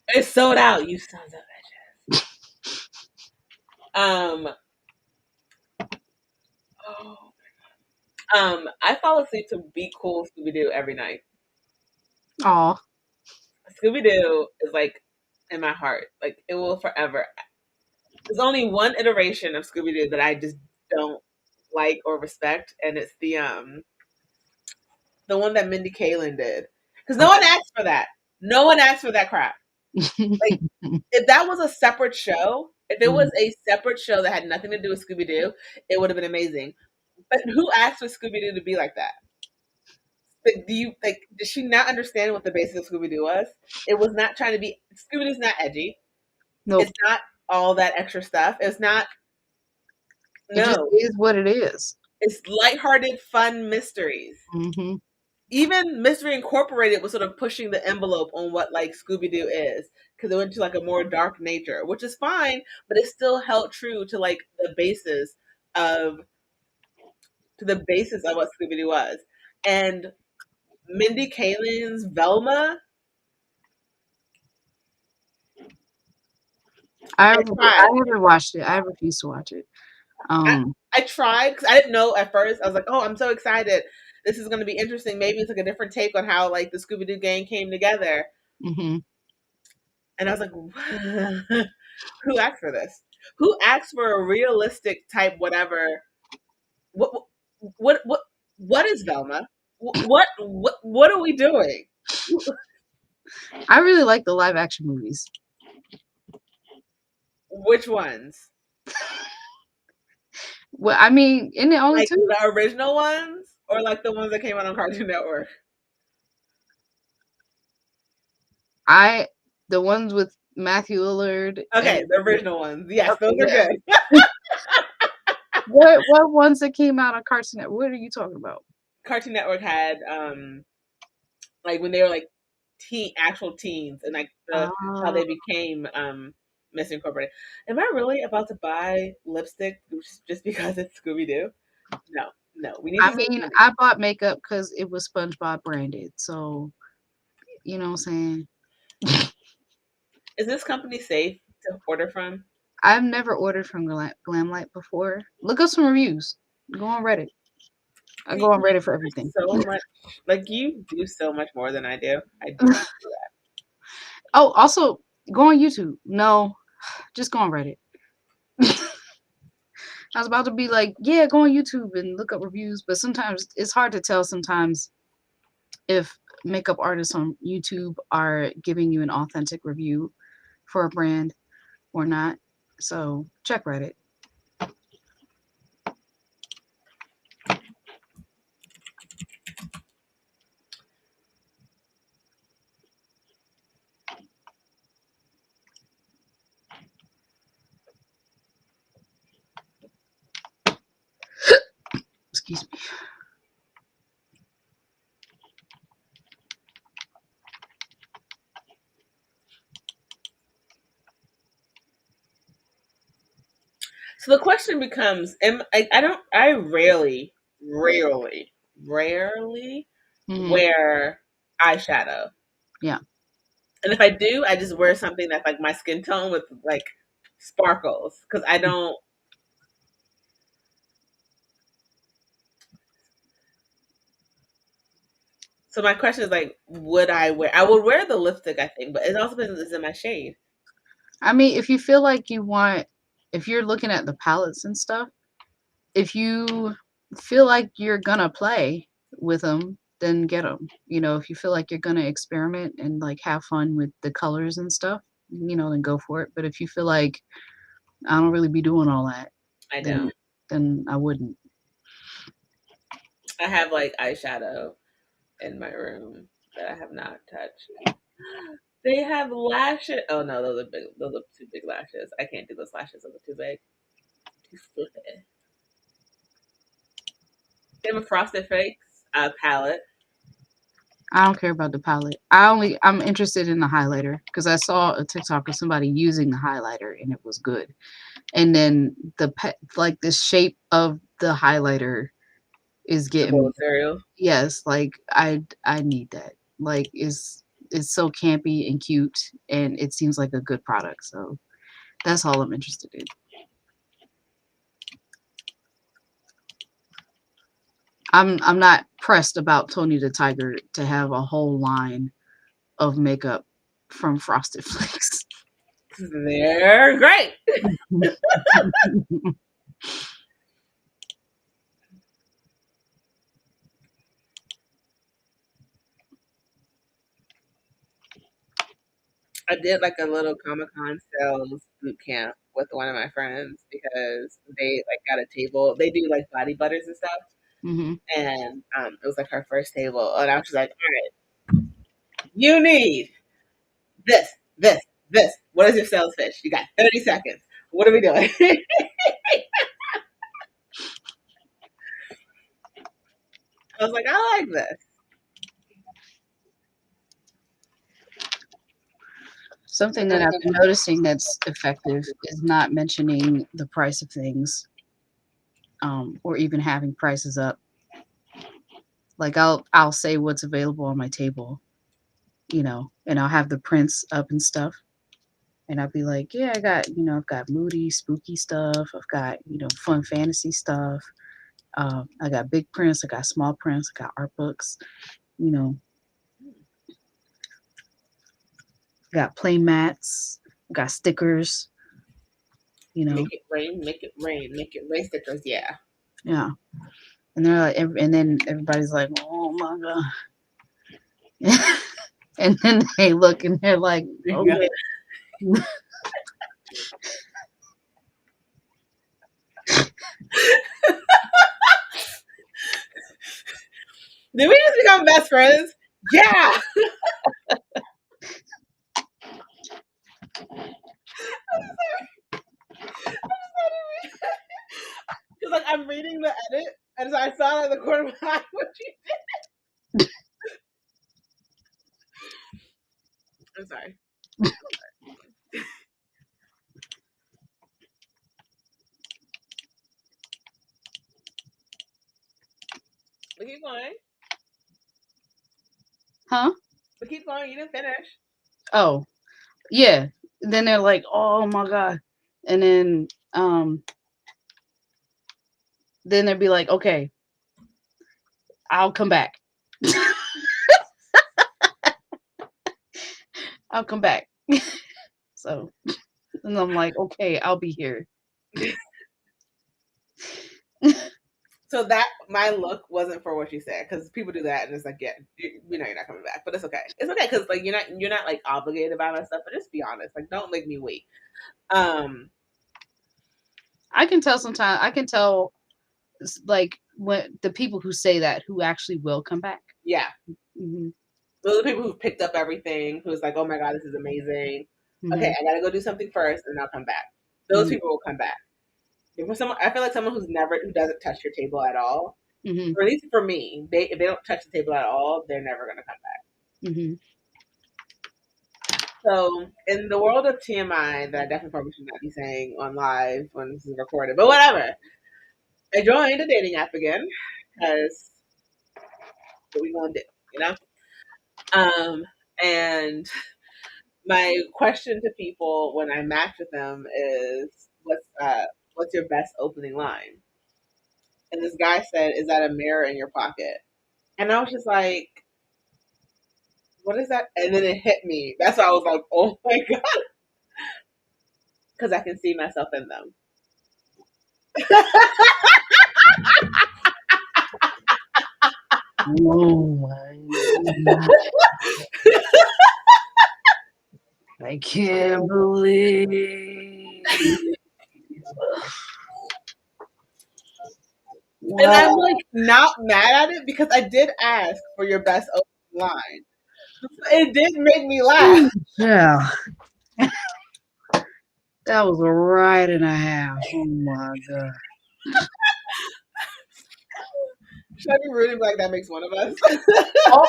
It's sold out, you sons of bitches. Oh, I fall asleep to Be Cool Scooby Doo every night. Aw, Scooby Doo is like in my heart. Like it will forever. There's only one iteration of Scooby Doo that I just don't like or respect, and it's the one that Mindy Kaling did. Because no one asked for that. No one asked for that crap. Like if that was a separate show, if it was a separate show that had nothing to do with Scooby Doo, it would have been amazing. But who asked for Scooby Doo to be like that? Like, did she not understand what the basis of Scooby Doo was? It was not trying to be Scooby Doo's not edgy. nope. It's not all that extra stuff. It's not It just no. is what it is. It's lighthearted, fun mysteries. Mm-hmm. Even Mystery Incorporated was sort of pushing the envelope on what like Scooby Doo is because it went to like a more dark nature, which is fine, but it still held true to like of the basis of what Scooby Doo was. And Mindy Kaling's Velma, I I tried. haven't watched it. I refuse to watch it. I, Um, I tried because I didn't know at first. I was like, "Oh, I'm so excited! This is going to be interesting. Maybe it's like a different take on how like the Scooby Doo gang came together." mm-hmm. And I was like, "Who asked for this? Who asked for a realistic type whatever? What what what what is Velma? What are we doing? I really like the live action movies. Which ones? Well, I mean, in the only Like two, the original ones, or like the ones that came out on Cartoon Network?" I the ones with Matthew Lillard and Okay, the original ones. Yes, okay, those are yeah. good. What ones that came out on Cartoon Network? What are you talking about? Cartoon Network had like when they were like actual teens and like how Uh, they became Mr. Incorporated. Am I really about to buy lipstick just because it's Scooby Doo? No, no. We need I to save mean, money. I bought makeup because it was SpongeBob branded, so you know what I'm saying. Is this company safe to order from? I've never ordered from Glamlight before. Look up some reviews. Go on Reddit. I See, go on Reddit for everything. so much like you do so much more than I do. I do not do Oh, also go on YouTube. No, just go on Reddit. I was about to be like, yeah, go on YouTube and look up reviews, but sometimes it's hard to tell sometimes if makeup artists on YouTube are giving you an authentic review for a brand or not. So check Reddit. Excuse me. So the question becomes: I don't I rarely Hmm. wear eyeshadow. Yeah. And if I do, I just wear something that's like my skin tone with like sparkles because I don't. So my question is like, would I wear? I would wear the lipstick, I think, but it also depends if it's in my shade. I mean, if you feel like you want, if you're looking at the palettes and stuff, if you feel like you're gonna play with them, then get them. You know, if you feel like you're gonna experiment and like have fun with the colors and stuff, then go for it. But if you feel like I don't really be doing all that, I then don't. then I wouldn't. I have like eyeshadow in my room that I have not touched. They have lashes. Oh no, those are big. Those are too big lashes. I can't do those lashes. Those are too big. Too stupid. They have a Frosted Flakes palette. I don't care about the palette. I'm interested in the highlighter because I saw a TikTok of somebody using the highlighter and it was good. And then like the shape of the highlighter is The getting bowl me. of cereal. Yes, like I need that. Like it's so campy and cute and it seems like a good product. So that's all I'm interested in. I'm not pressed about Tony the Tiger to have a whole line of makeup from Frosted Flakes. They're great. I did like a little Comic Con sales boot camp with one of my friends because they like got a table. They do like body butters and stuff, hmm and it was like her first table, and I was just like, "All right, you need this, this, this. What is your sales pitch? You got 30 seconds. What are we doing?" I was like, "I like this." Something that I've been noticing that's effective is not mentioning the price of things, or even having prices up. Like I'll say what's available on my table, and I'll have the prints up and stuff. And I'll be like, yeah, I've got moody, spooky stuff. I've got, fun fantasy stuff. I got big prints. I got small prints. I got art books. You know, got play mats. Got stickers. You know, Make it rain, make it rain, make it rain stickers. Yeah. yeah. And they're like, and then everybody's like, oh my god. And then they look and they're like, Yeah. okay. Did we just become best friends? Yeah. Because like I'm reading the edit, and so I saw it in the corner of my eye. What you? I'm sorry. But keep going. Huh? But keep going. You didn't finish. Oh, yeah. Then they're like, oh my god. And then they'd be like, okay, I'll come back. I'll come back. So, and I'm like, okay, I'll be here. So that my look wasn't for what you said because people do that and it's like, yeah, we know you're not coming back, but it's okay. It's okay because like you're not like obligated to buy my stuff, but just be honest. Like, don't make me wait. Um, I can tell sometimes, like when the people who say that who actually will come back. yeah, hmm those are people who've picked up everything. Who's like, oh my god, this is amazing. Okay, hmm I gotta go do something first, and I'll come back. Those hmm people will come back. If for someone, I feel like someone who doesn't touch your table at all, hmm or at least for me, if they don't touch the table at all, they're never gonna come back. hmm So in the world of TMI, that I definitely probably should not be saying on live when this is recorded, but whatever. I joined a dating app again because what we gonna do, you know? Um, and my question to people when I match with them is, what's your best opening line? And this guy said, "Is that a mirror in your pocket?" And I was just like, "What is that?" And then it hit me. That's why I was like, "Oh my god," because I can see myself in them. Oh my God. I can't believe. And I'm Wow. like not mad at it because I did ask for your best opening line. It did make me laugh. Yeah, that was a ride and a half. Oh my God. Should I be rooting like that makes one of us? Oh,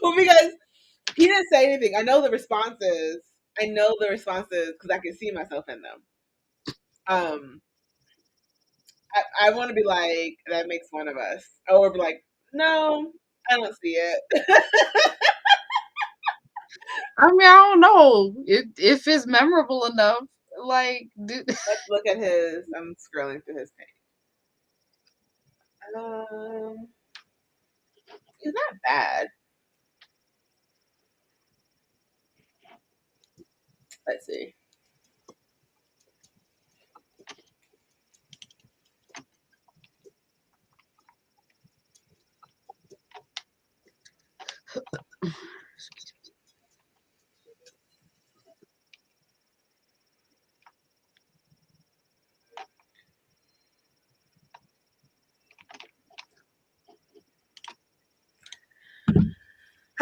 Well, because he didn't say anything. I know the responses. I know the responses because I can see myself in them. Um, I want to be like, that makes one of us, or be like, no, I don't see it. I mean, I don't know if it's memorable enough. Like, Let's look at his. I'm scrolling through his page. Um, he's not bad. Let's see.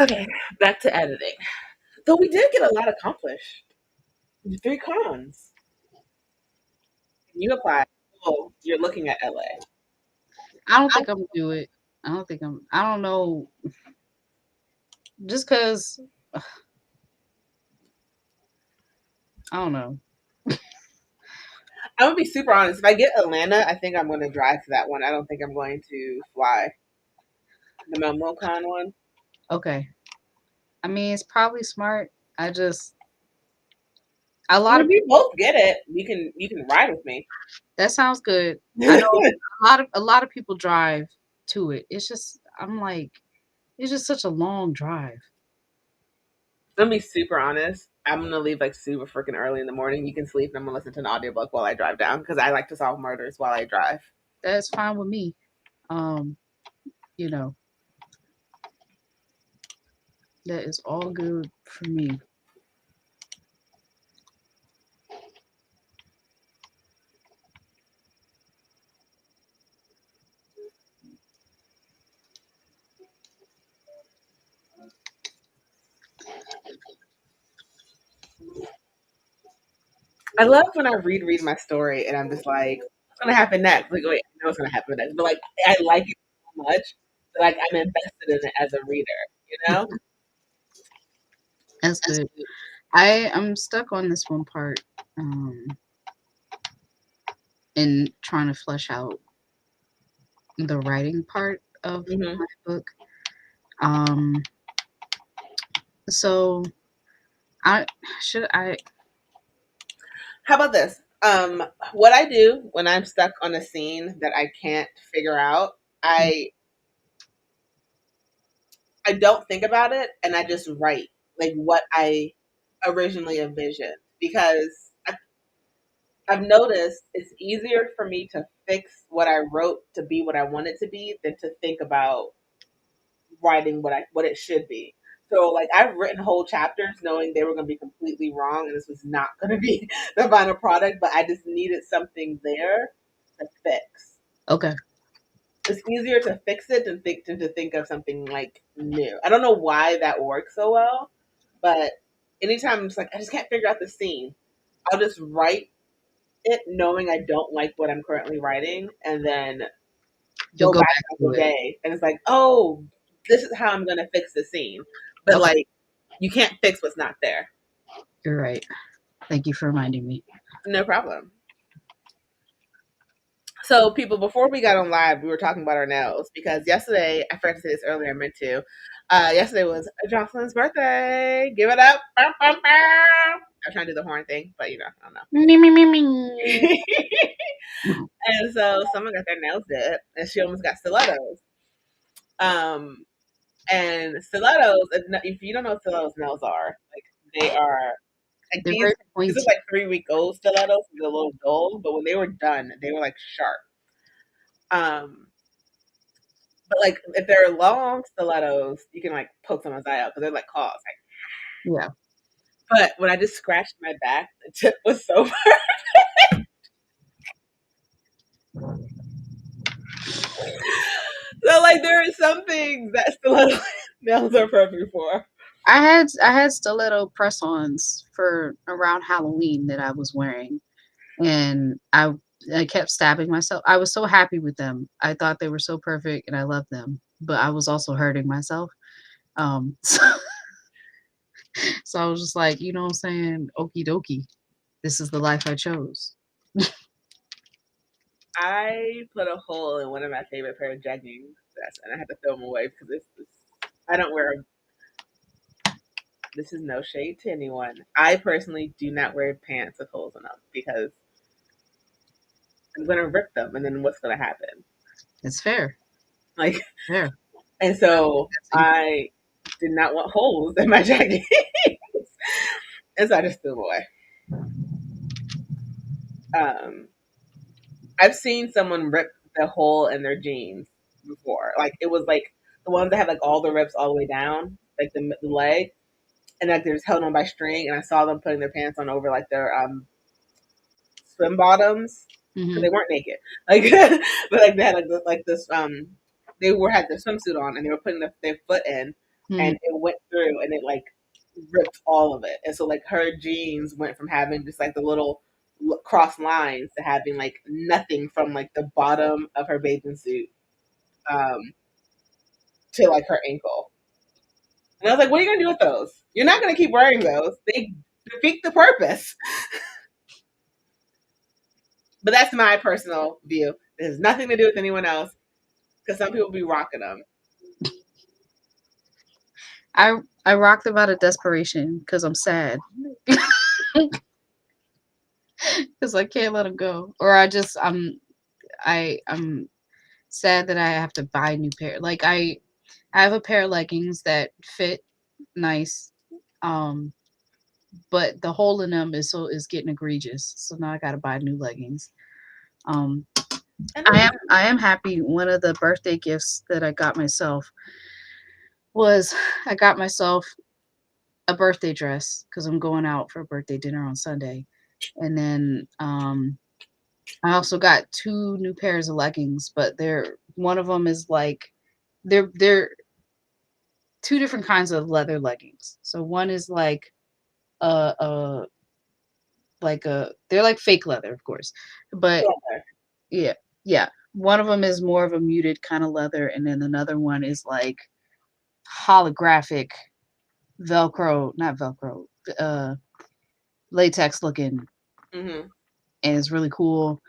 Okay, back to editing. Though we did get a lot accomplished. 3 cons. You applied. Oh, you're looking at LA. I don't think I'm gonna do it. I don't think I'm. I don't know. Just cause I don't know. I'm gonna be super honest. If I get Atlanta, I think I'm gonna drive to that one. I don't think I'm going to fly. The MomoCon one. Okay. I mean, it's probably smart. I just a I lot mean, of if we both get it, you can ride with me. that sounds good. I know a lot of people drive to it. It's just I'm like it's just such a long drive. I'm gonna be super honest. I'm gonna leave like super freaking early in the morning. You can sleep, and I'm gonna listen to an audiobook while I drive down because I like to solve murders while I drive. That's fine with me. Um, you know, that is all good for me. I love when I read my story and I'm just like, what's gonna happen next? Like, wait, I know what's gonna happen next, but like, I like it so much that like I'm invested in it as a reader. You know? That's good. I'm stuck on this one part, um, in trying to flesh out the writing part of Hmm. my book. Um, so I should I How about this? What I do when I'm stuck on a scene that I can't figure out, I don't think about it and I just write like what I originally envisioned because I've noticed it's easier for me to fix what I wrote to be what I want it to be than to think about writing what it should be. So like I've written whole chapters knowing they were going to be completely wrong and this was not going to be the final product, but I just needed something there to fix. okay. It's easier to fix it than to think of something like new. I don't know why that works so well, but anytime I'm just like I just can't figure out the scene, I'll just write it knowing I don't like what I'm currently writing, and then You'll go go back back on to the it. day, and it's like, oh, this is how I'm gonna fix the scene. But Okay, like, you can't fix what's not there. you're right. Thank you for reminding me. No problem. So, people, before we got on live, we were talking about our nails because yesterday, I forgot to say this earlier, I meant to. Yesterday was Jocelyn's birthday. Give it up. Bow, bow, bow. I was trying to do the horn thing, but I don't Me, me, me, me. know. And so, someone got their nails did, and she almost got stilettos. Um, and stilettos, if you don't know what stilettos nails are, like they are like They're these. very These are pointy. like 3 week old stilettos. They're a little dull, but when they were done, they were like sharp. Um, But like if they're long stilettos, you can like poke someone's eye out because they're like claws. Yeah. But when I just scratched my back, the tip was so. So like there are some things that stiletto nails are perfect for. I had stiletto press-ons for around Halloween that I was wearing, and I kept stabbing myself. I was so happy with them. I thought they were so perfect, and I loved them, but I was also hurting myself. So, so I was just like, you know what I'm saying? Okie dokie. This is the life I chose. I put a hole in one of my favorite pair of jeggings, and I had to throw them away because I don't wear. This is no shade to anyone. I personally do not wear pants with holes in them because I'm gonna rip them, and then what's gonna happen? It's fair. Like, Fair. and so That's inc- I did not want holes in my jacket, and so I just threw them away. Um, I've seen someone rip the hole in their jeans before. Like it was like the ones that have like all the rips all the way down, like the leg, and like they're just held on by string. And I saw them putting their pants on over like their swim bottoms because Mhm. they weren't naked, like but like they had like this they were had their swimsuit on and they were putting their foot in, and Mhm. it went through and it like ripped all of it. And so like her jeans went from having just like the little cross lines to having like nothing from like the bottom of her bathing suit um to like her ankle. And I was like, what are you gonna do with those? You're not gonna keep wearing those. They defeat the purpose. But that's my personal view. It has nothing to do with anyone else because some people be rocking them. I rock them out of desperation because I'm sad. Because I can't let them go, or I'm sad that I have to buy a new pair. Like I have a pair of leggings that fit nice, um, but the hole in them is getting egregious. So now I got to buy new leggings. Um, And that's I am happy. One of the birthday gifts that I got myself was I got myself a birthday dress because I'm going out for a birthday dinner on Sunday, and then I also got two new pairs of leggings, but they're one of them is like they're two different kinds of leather leggings. So one is a like a they're like fake leather, of course, but yeah. yeah, yeah. One of them is more of a muted kind of leather, and then another one is like holographic Velcro, not Velcro, uh, latex looking, Mm-hmm. and it's really cool.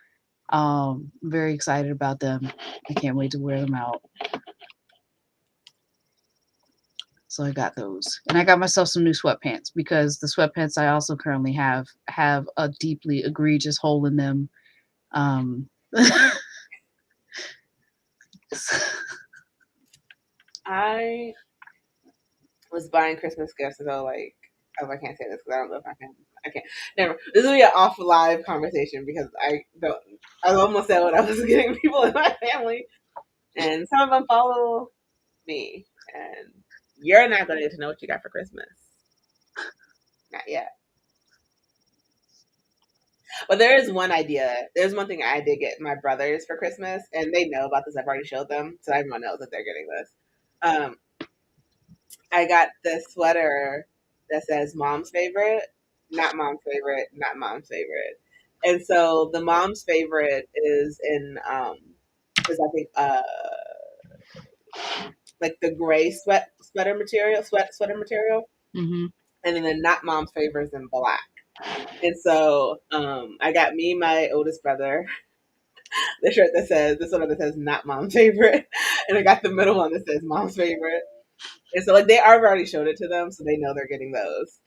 I'm very excited about them. I can't wait to wear them out. So I got those. And I got myself some new sweatpants because the sweatpants I also currently have a deeply egregious hole in them. Um I was buying Christmas gifts and so like, oh, I can't say this because I don't know if I can. I can't. Never. This will be an off live conversation because I don't. I almost said what I was getting people in my family, and some of them follow me, and you're not going to get to know what you got for Christmas. Not yet. But there is one idea. There's one thing I did get my brothers for Christmas, and they know about this. I've already showed them, so everyone knows that they're getting this. Um, I got this sweater that says "Mom's favorite," not "Mom's favorite," not "Mom's favorite," and so the "Mom's favorite" is I think like the gray sweater material, mhm. and then the not "Mom's favorite" is in black. And so I got me my oldest brother the shirt that says this one that says not mom's favorite, and I got the middle one that says mom's favorite. And so like I've already showed it to them, so they know they're getting those.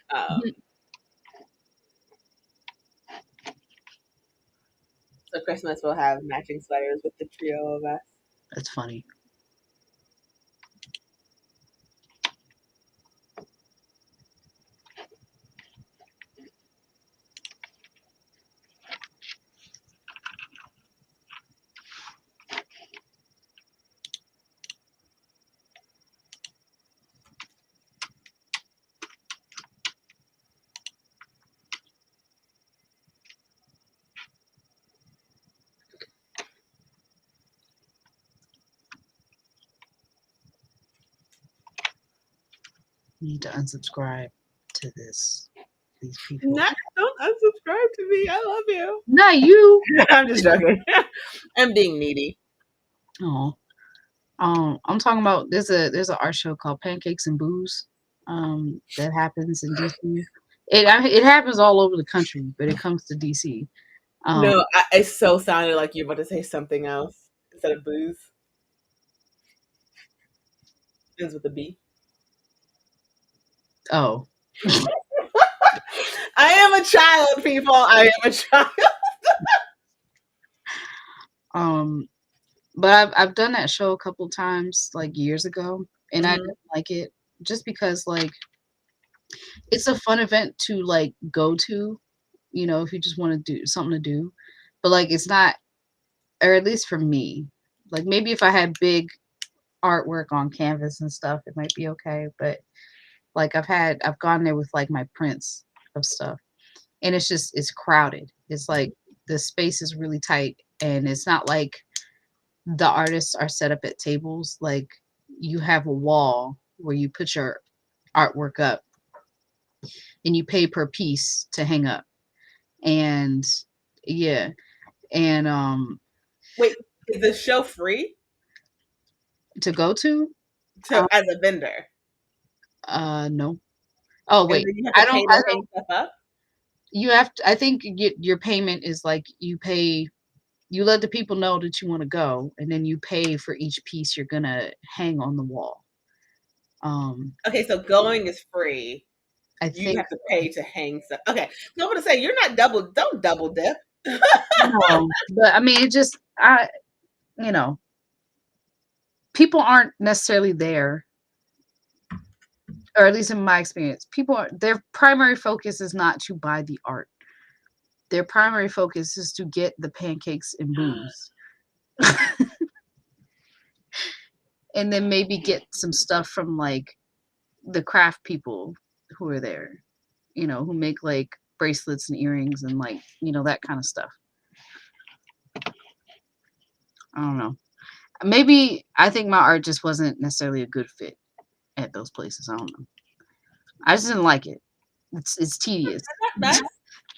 So Christmas we'll have matching sweaters with the trio of us. That's funny. Need to unsubscribe to these people. Don't unsubscribe to me. I love you. Not you. I'm just joking. I'm being needy. Oh, I'm talking about there's an art show called Pancakes and Booze, that happens in DC. It happens all over the country, but it comes to DC. No, it so sounded like you're about to say something else instead of booze. Ends with a B. Oh, I am a child, people. I am a child. But I've done that show a couple times, like years ago, and I Mhm. didn't like it just because like it's a fun event to like go to, if you just want to do something to do, but like it's not, or at least for me, like maybe if I had big artwork on canvas and stuff, it might be okay. But like I've gone there with like my prints of stuff, and it's crowded. It's like the space is really tight, and it's not like the artists are set up at tables. Like you have a wall where you put your artwork up, and you pay per piece to hang up. And yeah, and Wait, is the show free to go to, to as a vendor? no. Oh And wait, then you have to pay I to don't. hang stuff up? You have to. I think your payment is like you pay. You let the people know that you want to go, and then you pay for each piece you're gonna hang on the wall. Okay, so going is free. I You think have to pay to hang stuff. Okay, so I'm gonna say you're not don't double dip. no, but I mean, it just you know, people aren't necessarily there, or at least in my experience, their primary focus is not to buy the art. Their primary focus is to get the pancakes and booze. And then maybe get some stuff from like the craft people who are there, who make like bracelets and earrings and like, that kind of stuff. I don't know. Maybe I think my art just wasn't necessarily a good fit at those places. I don't know. I just didn't like it. It's tedious. That's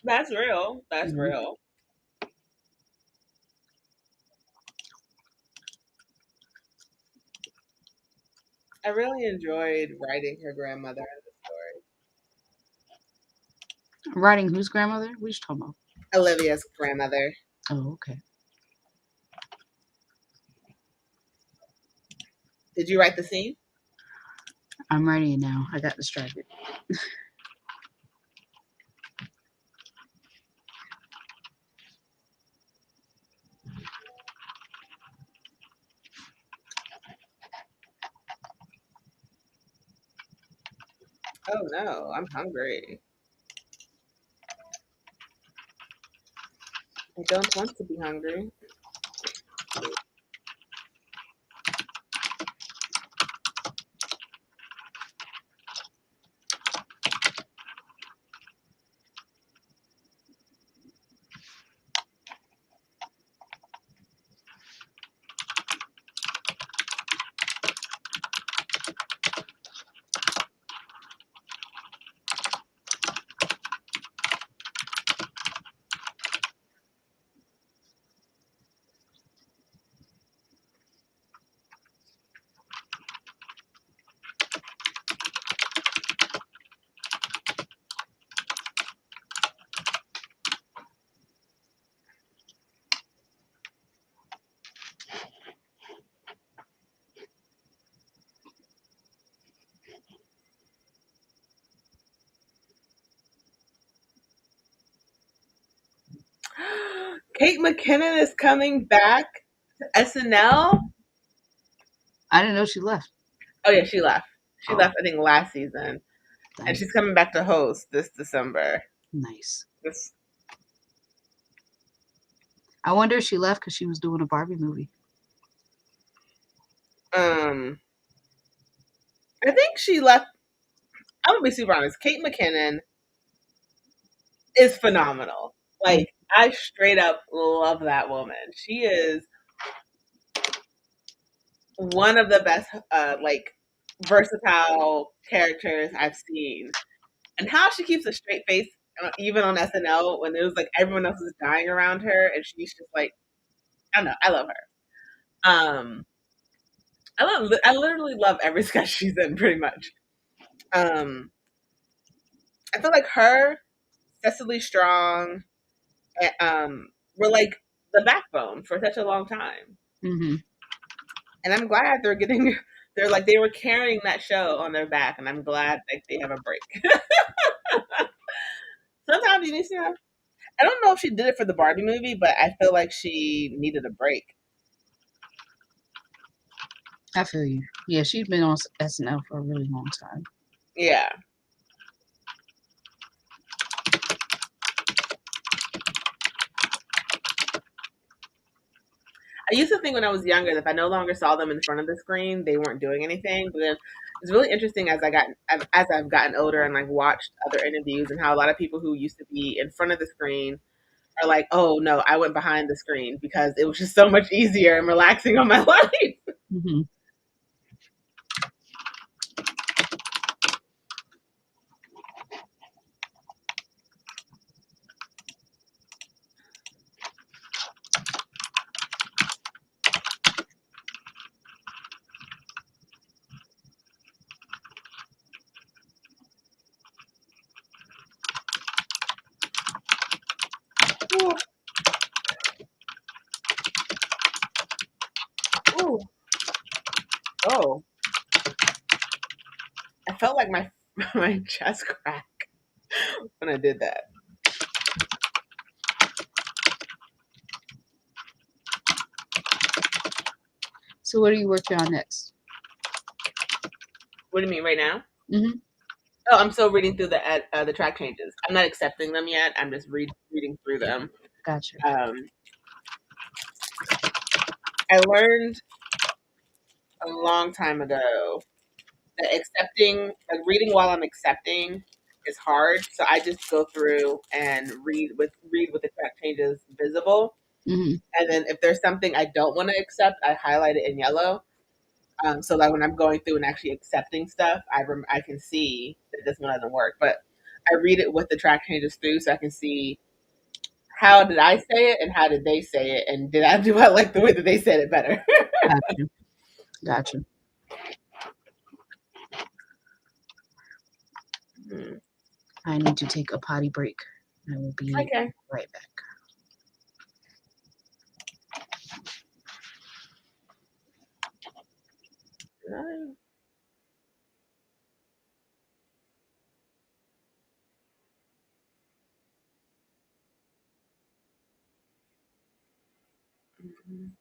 that's real. That's Mhm. real. I really enjoyed writing her grandmother in the story. Writing whose grandmother? What are you talking about? Olivia's grandmother. Oh, okay. Did you write the scene? I'm writing it now. I got distracted. Oh no, I'm hungry. I don't want to be hungry. Kate McKinnon is coming back to SNL. I didn't know she left. Oh yeah, she left. She Oh, left, I think, last season, and dang. she's coming back to host this December. Nice. This, I wonder if she left because she was doing a Barbie movie. um, I think she left. I'm gonna be super honest. Kate McKinnon is phenomenal. Mm. Like I straight up love that woman. She is one of the best, like versatile characters I've seen, and how she keeps a straight face even on SNL when it was like everyone else is dying around her, and she's just like, I don't know, I love her. I literally love every sketch she's in, pretty much. Um, I feel like her, Cecily Strong, were like the backbone for such a long time, Mm-hmm. and I'm glad they're getting. They're like they were carrying that show on their back, and I'm glad like they have a break. Sometimes you need to have. I don't know if she did it for the Barbie movie, but I feel like she needed a break. I feel you. Yeah, she's been on SNL for a really long time. Yeah. I used to think when I was younger that if I no longer saw them in front of the screen, they weren't doing anything. But then it's really interesting as I've gotten older and like watched other interviews and how a lot of people who used to be in front of the screen are like, "Oh no, I went behind the screen because it was just so much easier and relaxing on my life." Mm-hmm. Ooh, ooh, oh! I felt like my my chest crack when I did that. So what are you working on next? What do you mean right now? Mm-hmm. Oh, I'm still reading through the track changes. I'm not accepting them yet. I'm just reading through them. Gotcha. Um, I learned a long time ago that like reading while I'm accepting is hard. So I just go through and read with the track changes visible. Mm-hmm. And then if there's something I don't want to accept, I highlight it in yellow. So that when I'm going through and actually accepting stuff, I can see that this one doesn't work. But I read it with the track changes through, so I can see how did I say it and how did they say it, and did I do I like the way that they said it better? Gotcha. Gotcha. Hmm. I need to take a potty break. I will be Okay. right back. Mhm.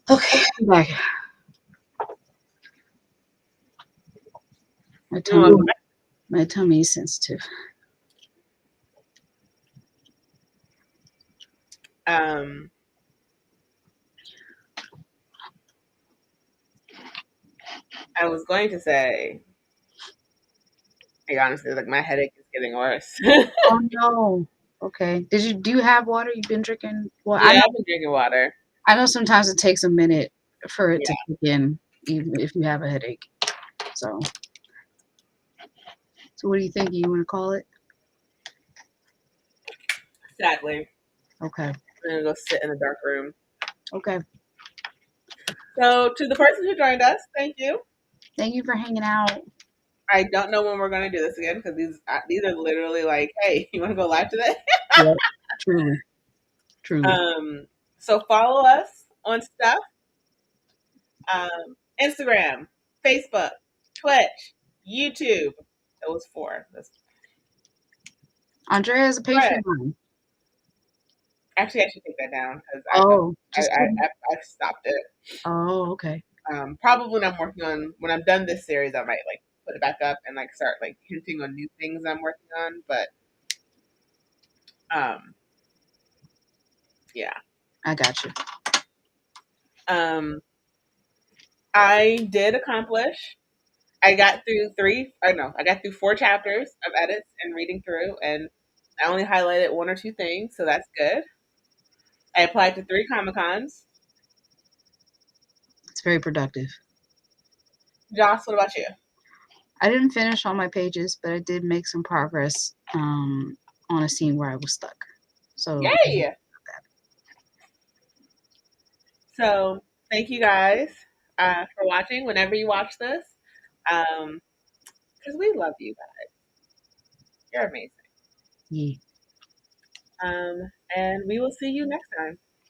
Okay, I'm back. My You know, tummy, my tummy is sensitive. um, I was going to say, like, honestly, like my headache is getting worse. Oh no. Okay. Do you have water? You've been drinking? Well, Yeah, I've been drinking water. I know sometimes it takes a minute for it Yeah, to kick in, even if you have a headache. So, so what do you think? You want to call it? sadly. Okay. I'm gonna go sit in a dark room. Okay. So, to the person who joined us, thank you. Thank you for hanging out. I don't know when we're going to do this again because these are literally like, hey, you want to go live today? Yep. Truly. Truly. Um, so follow us on stuff. Instagram, Facebook, Twitch, YouTube. That was four. That's Andrea has a right. Patreon. Actually, I should take that down because Oh, I, just I, kidding. I stopped it. Oh, okay. Probably when I'm working on when I'm done this series, I might like put it back up and like start like hinting on new things I'm working on. But um, yeah, I got you. um, I did accomplish. I got through three. I know I got through four chapters of edits and reading through, and I only highlighted one or two things, so that's good. I applied to three Comic Cons. It's very productive. Joss, what about you? I didn't finish all my pages, but I did make some progress on a scene where I was stuck. So Yay! So thank you guys for watching. Whenever you watch this, because we love you guys. You're amazing. yeah. And we will see you next time.